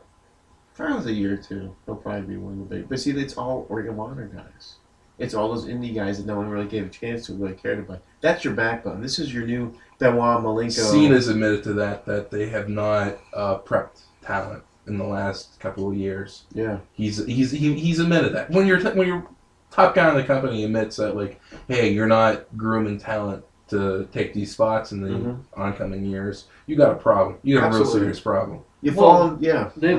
Probably a year or two. He'll probably be one of the big. But see, it's all Ring of Honor guys. It's all those indie guys that no one really gave a chance to, really cared about. That's your backbone. This is your new Benoit Malenko. Cena's admitted to that they have not prepped talent in the last couple of years. Yeah. He's admitted that. When you're top guy in the company admits that, like, hey, you're not grooming talent to take these spots in the oncoming years, you got a problem. You got a real Absolutely. serious problem. They've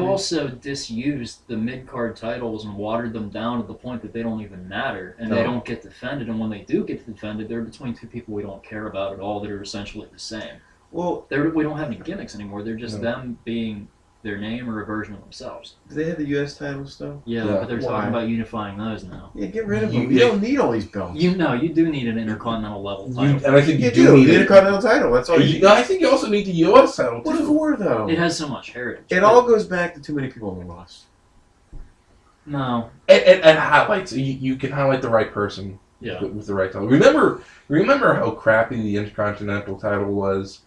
also disused the mid-card titles and watered them down to the point that they don't even matter, and they don't get defended, and when they do get defended, they're between 2 people we don't care about at all that are essentially the same. Well, we don't have any gimmicks anymore. They're just them being their name or a version of themselves. do they have the U.S. titles still? Yeah, but they're Why? talking about unifying those now. Yeah, get rid of them. You don't need all these belts. You do need an intercontinental level title. And I think you You do need the it. Intercontinental title. That's all you need. I think you also need the U.S. title, What too. for, though? It has so much heritage. It all goes back to too many people on the roster. No. And highlights. You can highlight the right person Yeah. with the right title. Remember how crappy the Intercontinental title was,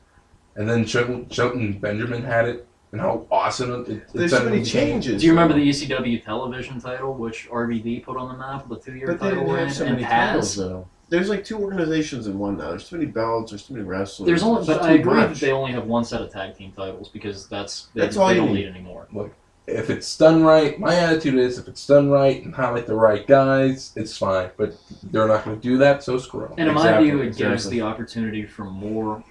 and then Shelton Benjamin had it, and how awesome it There's so many became? changes. Do you remember though. the ECW television title, which RVD put on the map, the 2-year But they title didn't reign, have so and many titles, Taz? though. There's like 2 organizations in one now. There's too many belts. There's too many wrestlers. There's only, There's but too I agree much. that they only have 1 set of tag team titles because they all you don't need. need anymore. If it's done right, my attitude is if it's done right and highlight the right guys, it's fine. But they're not going to do that, so screw them. And in my view, it gives exactly. the opportunity for more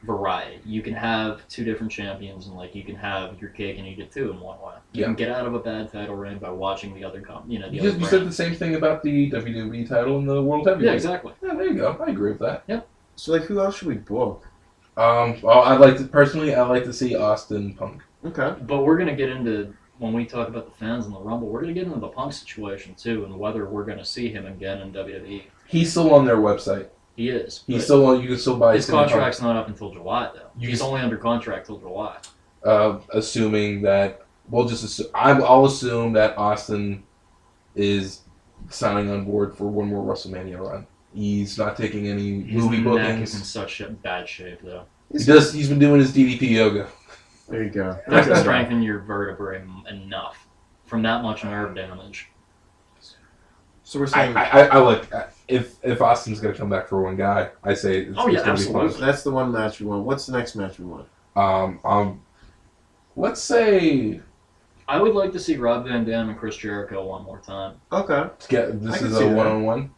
variety. You can have 2 different champions, and like you can have your cake and eat it too in one way. You can get out of a bad title reign by watching the other You said the same thing about the WWE title and the World Heavyweight. Yeah, exactly. Yeah, there you go. I agree with that. So, like, who else should we book? Well, I'd like to see Austin Punk. Okay. But we're gonna get into when we talk about the fans in the Rumble. We're gonna get into the Punk situation too, and whether we're gonna see him again in WWE. He's still on their website. He is. He's but still on. You can still buy his CM Punk. contract's not up until July though. You He's s- only under contract till July. Assuming that I'll assume that Austin is signing on board for one more WrestleMania run. He's not taking any His movie neck is in bookings. such bad shape though. He's been doing his DDP yoga. There you go. Not to strengthen your vertebrae enough from that much nerve damage. So we're saying I like if Austin's gonna come back for one guy, I say it's, Oh, yeah, it's gonna absolutely. be Punk. that's the one match we want. What's the next match we want? Let's say I would like to see Rob Van Dam and Chris Jericho one more time. Okay. this I can is see a that. one-on-one.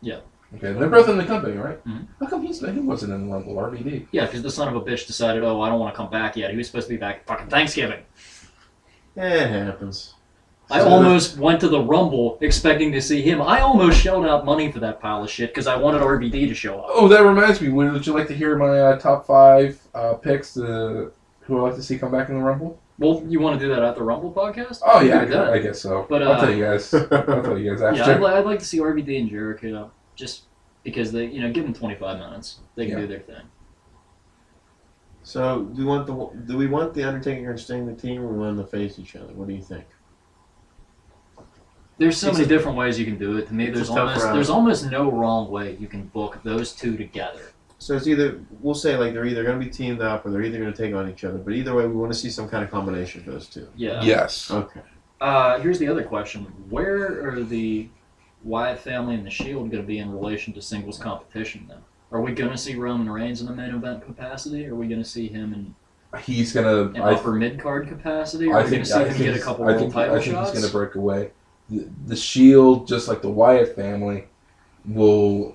Yeah. Okay, they're both in the company, right? Mhm. How come he wasn't in the Rumble? RVD. Yeah, because the son of a bitch decided, I don't want to come back yet. He was supposed to be back at fucking Thanksgiving. Yeah, it happens. I So almost went to the Rumble expecting to see him. I almost shelled out money for that pile of shit because I wanted RVD to show up. Oh, that reminds me. Would you like to hear my top 5 picks who I'd like to see come back in the Rumble? Well, you want to do that at the Rumble podcast? Oh yeah, We could do that. I guess so. But, I'll tell you guys. I'll tell you guys Yeah, after. I'd like to see RVD and Jericho just because they, give them 25 minutes. They can do their thing. So do we want the Undertaker and Sting the team, or we want them to face each other? What do you think? There's so It's many a- different ways you can do it. To me, it's there's a tough round. there's almost no wrong way you can book those 2 together. So it's either we'll say like they're either going to be teamed up or they're either going to take on each other. But either way, we want to see some kind of combination for those 2. Yeah. Yes. Okay. Here's the other question: where are the Wyatt family and the Shield going to be in relation to singles competition? Then, are we going to see Roman Reigns in the main event capacity? Are we going to see him in He's gonna. upper mid card capacity? Or are we going to see him get a couple world title shots? he's gonna break away. The Shield, just like the Wyatt family, we're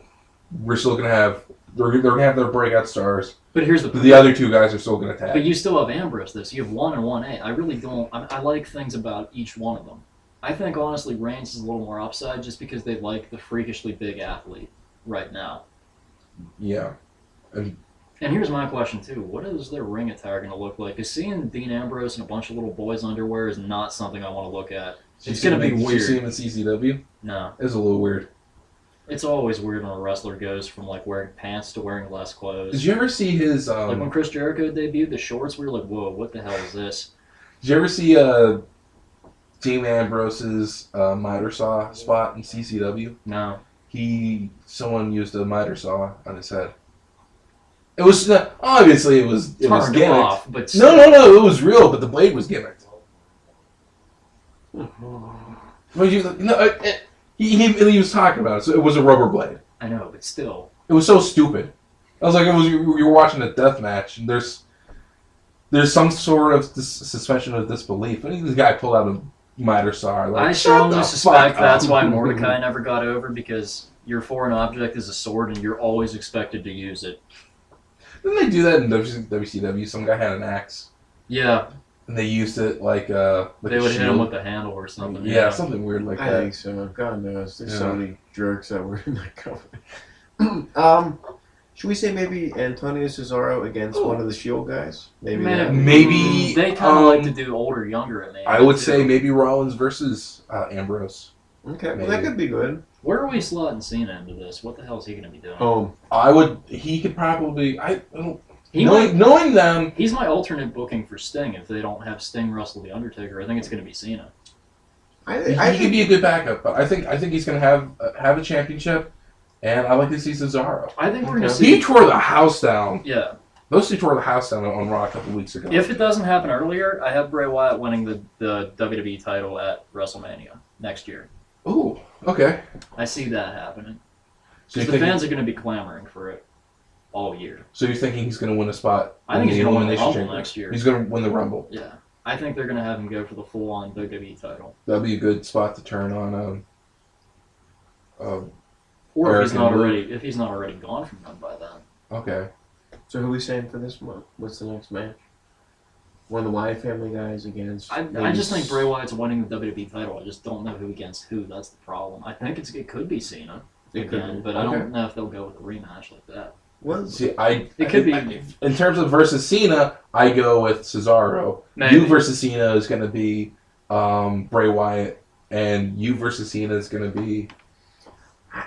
still gonna have. They're gonna have their breakout stars. But here's But the other 2 guys are still gonna tag. But you still have Ambrose, though. So you have 1 and 1A. I really don't. I like things about each one of them. I think honestly, Reigns is a little more upside just because they like the freakishly big athlete right now. Yeah. And here's my question too: what is their ring attire going to look like? Because seeing Dean Ambrose in a bunch of little boys' underwear is not something I want to look at. It's going to be Did you see weird. him in CCW? No. It was a little weird. It's always weird when a wrestler goes from like wearing pants to wearing less clothes. Did you ever see his? Like when Chris Jericho debuted, the shorts, we were like, "Whoa, what the hell is this?" Did you ever see Dean Ambrose's miter saw spot in CCW? No. Someone used a miter saw on his head. It was obviously it was Turned gimmicked. off, but No, it was real, but the blade was gimmicked. Well, he was talking about it, so it was a rubber blade. I know, but still. It was so stupid. I was like, you were watching a death match, and there's some sort of suspension of disbelief. I think this guy pulled out a miter saw. Like, I strongly suspect that's up. why Mordecai never got over, because your foreign object is a sword, and you're always expected to use it. Didn't they do that in WCW? Some guy had an axe. Yeah. And they used it like they a would hit him shield. with the handle or something. Yeah, something weird like I that. think so. God knows. There's Yeah. so many jerks that were in that company. Should we say maybe Antonio Cesaro against one of the Shield guys? Maybe. Maybe they kind of like to do older, younger at me. I would say maybe Rollins versus Ambrose. Okay, well Maybe. that could be good. Where are we slotting Cena into this? What the hell is he going to be doing? He could probably. Knowing them. He's my alternate booking for Sting if they don't have Sting wrestle The Undertaker. I think it's going to be Cena. He could be a good backup, but I think he's going to have a championship, and I like to see Cesaro. I think we're going to see. He tore the house down. Yeah. Those two tore the house down on Raw a couple weeks ago. If it doesn't happen earlier, I have Bray Wyatt winning the WWE title at WrestleMania next year. Ooh, okay. I see that happening. So Because the fans are going to be clamoring for it all year. So you're thinking he's going to win a spot? I think he's going to win the Elimination Rumble Chamber? next year. He's going to win the Rumble. Yeah. I think they're going to have him go for the full-on WWE title. That'd be a good spot to turn on. Or if American he's not already gone from them by then. Okay. So who are we saying for this month? What's the next match? One of the Wyatt family guys against. I just think Bray Wyatt's winning the WWE title. I just don't know who against who. That's the problem. I think it could be Cena again, but I don't know if they'll go with a rematch like that. Well, See, It could be. In terms of versus Cena, I go with Cesaro. Maybe. You versus Cena is going to be Bray Wyatt, and you versus Cena is going to be.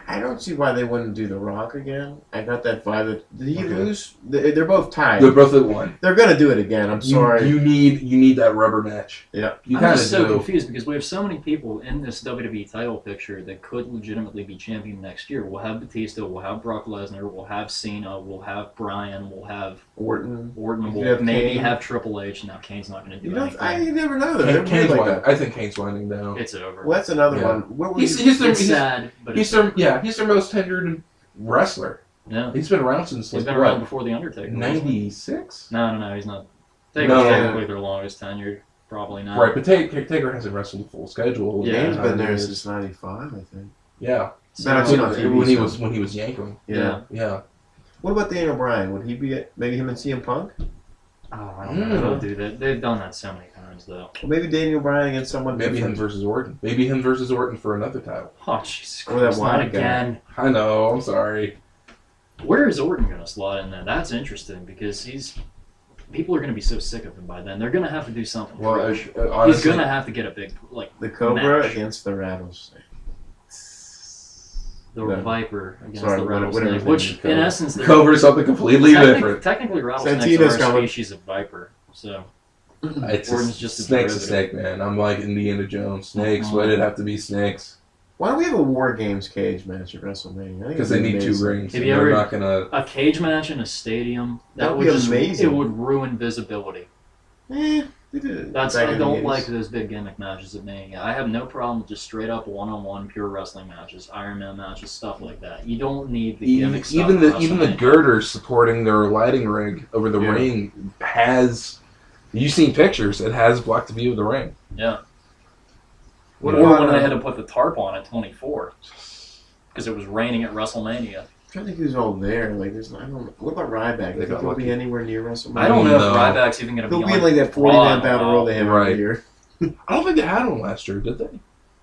I don't see why they wouldn't do The Rock again. I got that vibe. Did he lose? They're both tied. They're both at one. They're gonna do it again. I'm sorry. You need that rubber match. Yeah. You I'm kind of just so do. confused because we have so many people in this WWE title picture that could legitimately be champion next year. We'll have Batista, we'll have Brock Lesnar, we'll have Cena, we'll have Bryan, we'll have Orton. we'll have maybe Kane. have Triple H. Now Kane's not going to do anything. You never know. They're Kane's like winding. that. I think Kane's winding down. It's over. Well, that's another Yeah. one. What were He's you- It's sad, but he's it's their most tenured wrestler. yeah. He's been around since He's like been around before the Undertaker. 96. No, he's not. No. Taker's technically their longest tenured. Probably not. Right, but Taker hasn't wrestled a full schedule. Yeah. Kane's been there since '95, I think. Yeah. But I've seen on TV, when he was yanking. Yeah. Yeah. What about Daniel Bryan? Would he be maybe him and CM Punk? Oh, I don't know. They'll do that. They've done that so many times, though. Or maybe Daniel Bryan against someone Maybe him different. versus Orton. Maybe him versus Orton for another title. Oh, Jesus Or that Christ, not Wyatt guy. again. I know. I'm sorry. Where is Orton going to slot in there? That's interesting because people are going to be so sick of him by then. They're going to have to do something. Well, fresh. He's honestly, going to have to get a big The Cobra match. against the Rattlesnake. The No. Viper against Sorry, the whatever rattlesnake, his which name is, in Cobra. essence they're Cobra is something completely different. Technically, rattlesnakes Santino's are a coming. species of viper. So It's Orton's just a snake's a derivative. snake, man. I'm like Indiana Jones. Snakes. Uh-huh. Why did it have to be snakes? Why don't we have a War Games cage match at WrestleMania? I think Because it'd they be need two amazing. rings. Have And you they're ever- not gonna. a cage match in a stadium That'd would be just amazing. it would ruin visibility. They did it That's back I in the don't 80s. like those big gimmick matches at Mania. I have no problem with just straight up one-on-one pure wrestling matches, Iron Man matches, stuff like that. You don't need the gimmick stuff. Even at the WrestleMania. girders supporting their lighting rig over the Yeah. ring has. You've seen pictures. It has blocked the view of the ring. Yeah. What Or about, when they had to put the tarp on at 24 because it was raining at WrestleMania. I'm trying to think who's all there. Like, there's I don't know. What about Ryback? They Do you think got he'll lucky. be anywhere near WrestleMania? I don't know No. if Ryback's even going to He'll be be on in like that 40 Raw man in a battle while. royal they have Right. every year. I don't think they had one last year, did they?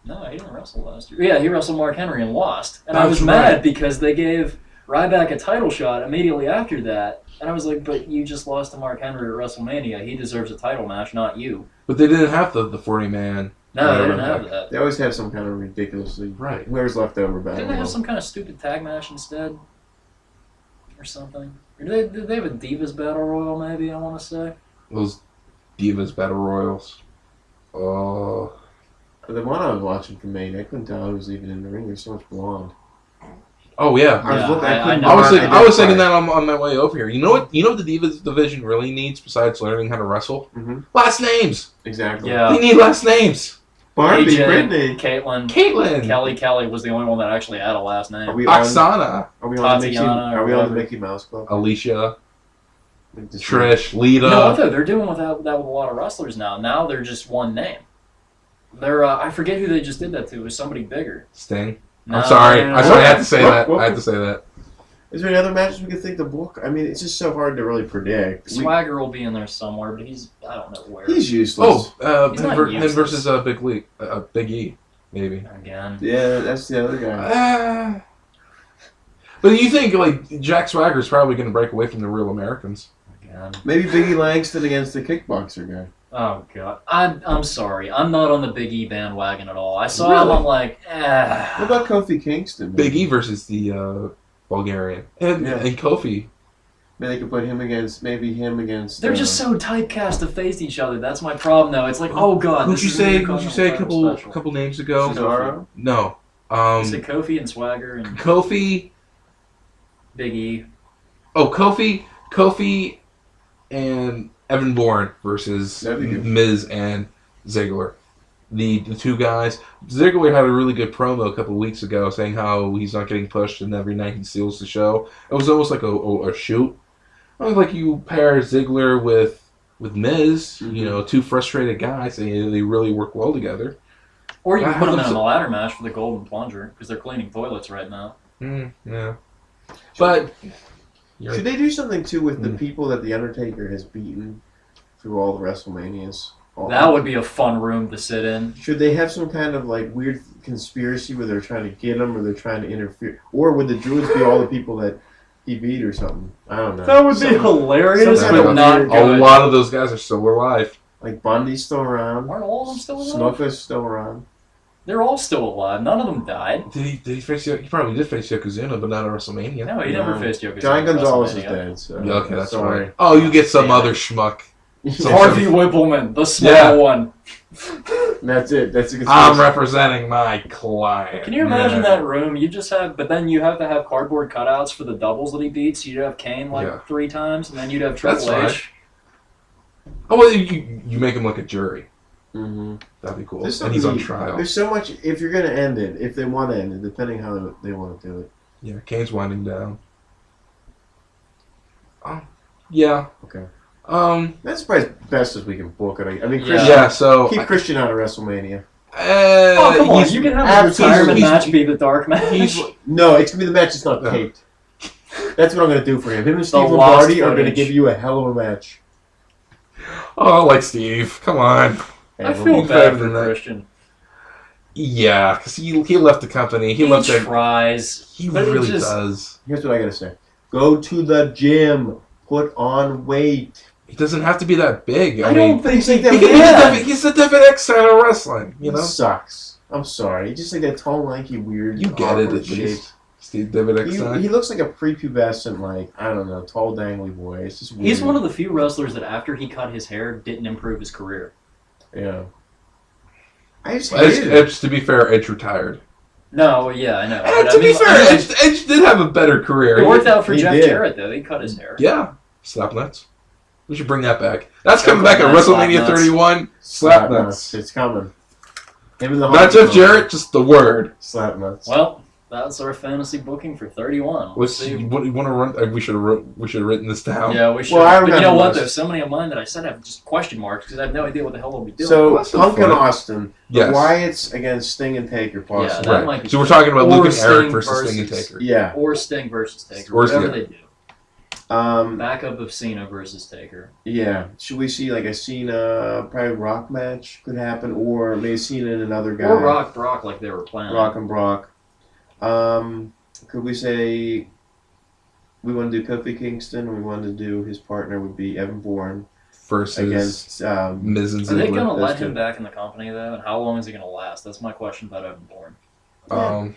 No, he didn't wrestle last year. Yeah, he wrestled Mark Henry and lost. And I That's was mad right. because they gave Ryback a title shot immediately after that. And I was like, but you just lost to Mark Henry at WrestleMania. He deserves a title match, not you. But they didn't have the 40 man No, they Never didn't have Impact. that. They always have some kind of ridiculously Right. whoever's left over battle. Didn't they have some kind of stupid tag match instead? Or something? Or did they have a Divas Battle Royal, maybe, I want to say? Those Divas Battle Royals. Oh. The one I was watching from Maine, I couldn't tell who was even in the ring. There's so much blonde. Oh yeah. I was Yeah, looking. I, I couldn't know. I was identify. thinking that on my way over here. You know what? You know what the Divas division really needs besides learning how to wrestle? Mhm. Last names. Exactly. Yeah. They need last names. Barbie, AJ, Brittany. Caitlyn, Caitlyn. Kelly was the only one that actually had a last Are name. we on? Oksana. Are we on the Mickey? Tatiana or Are we on the whatever. Mickey Mouse Club? Alicia. Like this Trish. Lita. No, though they're doing that with a lot of wrestlers now. Now they're just one name. They're I forget who they just did that to. It was somebody bigger. Sting. No, I'm sorry. no, no, I'm no. sorry. I had to say Whoop, that. whoop. I had to say that. Is there any other matches we could think to book? I mean, it's just so hard to really predict. Swagger will be in there somewhere, but I don't know where. He's useless. Oh, He's him, not him useless. versus Big E, maybe. Again. Yeah, that's the other guy. But you think like Jack Swagger's probably going to break away from the Real Americans? Again. Maybe Biggie Langston against the kickboxer guy. Oh god. I'm sorry. I'm not on the Big E bandwagon at all. I saw him. Really? I'm like, What about Kofi Kingston? Big E versus the Bulgarian and Yeah. and Kofi. Maybe they could put him against. they're just so typecast to face each other. That's my problem, though. It's like, oh god. Who'd this you is gonna be say? Who'd you say a special. couple names ago? Cesaro. No. Is it Kofi and Swagger and Kofi. Big E? Oh, Kofi, and Evan Bourne versus That'd be good. Miz and Ziggler. The two guys. Ziggler had a really good promo a couple of weeks ago saying how he's not getting pushed and every night he steals the show. It was almost like a shoot. I was like you pair Ziggler with Miz, Mhm. you know, two frustrated guys, and they really work well together. Or you can I put them in haven't- a ladder match for the Golden Plunger because they're cleaning toilets right now. Yeah. But Should they do something too with the Mm. people that the Undertaker has beaten through all the WrestleManias? That would be a fun room to sit in. Should they have some kind of like weird conspiracy where they're trying to get him or they're trying to interfere? Or would the Druids be all the people that he beat or something? I don't know. hilarious, some but kind of not weird- a good. lot of those guys are still alive. Like Bundy's still around. Aren't all of them still alive? Snuka's still around. They're all still alive. None of them died. Did he face? He probably did face Yokozuna, but not at WrestleMania. No, he never No. faced Yokozuna. John at Gonzalez is WrestleMania. dead. So Yeah, okay, that's sorry. right. Oh, you get some Damn other it. schmuck. Some Harvey sort Whippleman, the small Yeah. one. That's it. That's a I'm conspiracy. representing my client. Can you imagine Yeah. that room? You just have, but then you have to have cardboard cutouts for the doubles that he beats. You'd have Kane like Yeah. 3 times, and then you'd have That's Triple fine. H. Oh, well, you make him look a jury. Mhm. That'd be cool. There's And he's on something- trial. There's so much. If you're gonna end it, if they want to end it, depending how they want to do it. Yeah, Kane's winding down. Oh, yeah. Okay. That's probably as best as we can book it. I mean, Yeah. Christian, Yeah. So. keep Christian out of WrestleMania. Oh come on! You can have a absolutely- retirement he's- match be the dark match. He's No, it's gonna be the match that's not No. taped. That's what I'm gonna do for him. Him and Steve lost Lombardi are gonna footage. give you a hell of a match. oh, like Steve. Come on. I And feel he's bad better for than that. Christian. Yeah, because he left the company. He left that. tries. He but it really just- does. Here's what I gotta say: go to the gym, put on weight. He doesn't have to be that big. I I mean, don't think think he that can. he- he's a different X side of wrestling. You know. He sucks. I'm sorry. He's just like that tall, lanky, weird. You get it awkward at shape. least. Steve David X side. He looks like a prepubescent, like I don't know, tall, dangly boy. It's just weird. He's one of the few wrestlers that after he cut his hair didn't improve his career. Yeah. I just Edge, hated it. Edge, to be fair, Edge retired. No, yeah, I know. And But to I be mean, fair, I mean, Edge did have a better career. it worked out for he Jeff did. Jarrett though. He cut his hair. Yeah, slap nuts. We should bring that back. That's coming back at Slap WrestleMania nuts. 31. Slap nuts. It's coming. Him and the Not Hawk Jeff Group. Jarrett, just the word. Slap nuts. Well, that's our fantasy booking for 31. We'll Let's see. see. What do you want to run? We should have written this down. Yeah, we should. Well, I but you remember know what? this. There's so many of mine that I said have just question marks because I have no idea what the hell we'll be doing. So That's so Punk and fun. Austin, Yes. the Wyatts against Sting and Taker, possibly. that might be So we're fun. talking about Or Luke and Eric Sting versus Sting and Taker. Yeah. Or Sting versus Taker. Or- Whatever yeah. they do. Backup of Cena versus Taker. Yeah. Should we see like a Cena probably Rock match could happen, or maybe Cena and another guy? Or Rock Brock like they were planning. Rock and Brock. Could we say we want to do Kofi Kingston, and we want to do his partner would be Evan Bourne versus against Miz and Are they Ziggler. going to let That's him good. back in the company, though? And how long is he going to last? That's my question about Evan Bourne.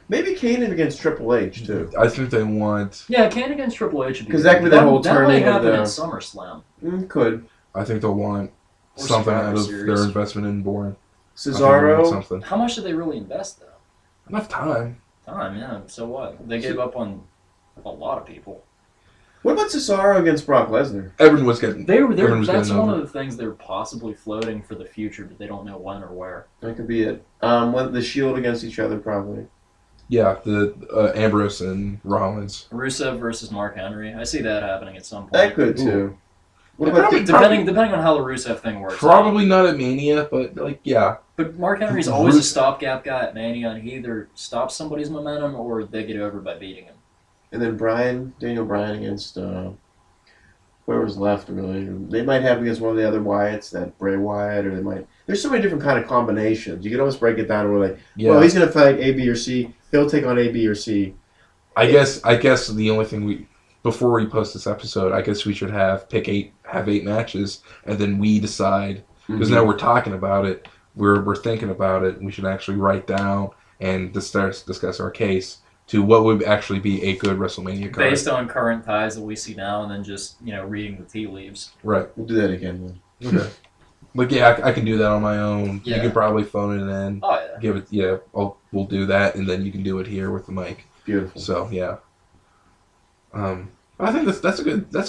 maybe Kanan against Triple H too. I think they want. Yeah, Kane against Triple H would be 'Cause good. that could be that whole That might turning of happen the- in SummerSlam. Could I think they'll want Or something Survivor out of Series. their investment in Bourne. I think they'll want Cesaro. something. How much did they really invest, though? Enough time. Time, yeah. So what? They gave up on a lot of people. What about Cesaro against Brock Lesnar? Everyone was getting. Everyone was that's getting one over. of the things they're possibly floating for the future, but they don't know when or where. That could be it. When the Shield against each other, probably. Yeah, the Ambrose and Rollins. Rusev versus Mark Henry. I see that happening at some point. That could too. What Yeah, about probably- Depending on how the Rusev thing works. Probably not at Mania, but like yeah. But Mark Henry's always a stopgap guy at Mania, and he either stops somebody's momentum or they get over by beating him. And then Daniel Bryan against whoever's left, really. They might have him against one of the other Wyatts, that Bray Wyatt, or they might. There's so many different kind of combinations. You can almost break it down to where, like, Yeah. well, he's going to fight A, B, or C. He'll take on A, B, or C. I guess the only thing before we post this episode, I guess we should have eight matches, and then we decide because now we're talking about it, we're thinking about it, and we should actually write down and discuss our case to what would actually be a good WrestleMania card. Based on current ties that we see now, and then just reading the tea leaves. Right. We'll do that again then. Okay. Like yeah, I can do that on my own. Yeah. You can probably phone it in. Oh yeah. Give it. Yeah. We'll do that, and then you can do it here with the mic. Beautiful. So yeah. I think that's a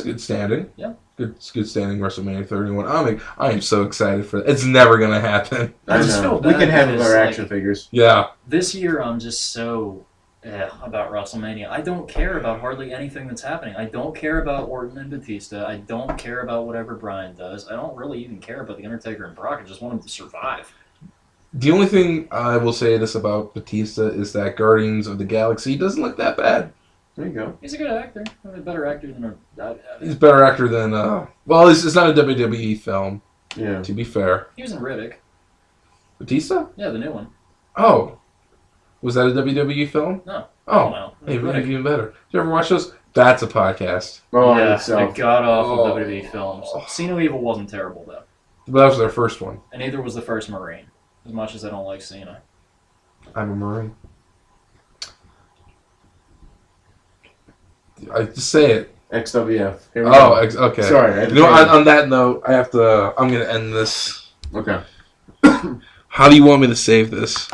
good standing. Yeah. Good standing WrestleMania 31. I am so excited for that. It's never gonna happen. I just feel We bad can have because, our like, action figures. Yeah. This year, I'm just so about WrestleMania. I don't care about hardly anything that's happening. I don't care about Orton and Batista. I don't care about whatever Bryan does. I don't really even care about The Undertaker and Brock. I just want them to survive. The only thing I will say this about Batista is that Guardians of the Galaxy doesn't look that bad. There you go. He's a good actor. A better actor than He's a better actor than well, it's not a WWE film. Yeah. To be fair, he was in Riddick. Batista. Yeah, the new one. Oh, was that a WWE film? No. Oh, no. hey, Riddick. even better. Did you ever watch those? That's a podcast. Oh, yeah, itself. it got off Oh. of WWE films. See No Evil wasn't terrible though, But that was their first one. and neither was the first Marine. As much as I don't like Cena. I'm a Marine. I just say it. XWF. Here we Oh, go. okay. Sorry. I had to You know, change. on that note, I'm going to end this. Okay. How do you want me to save this?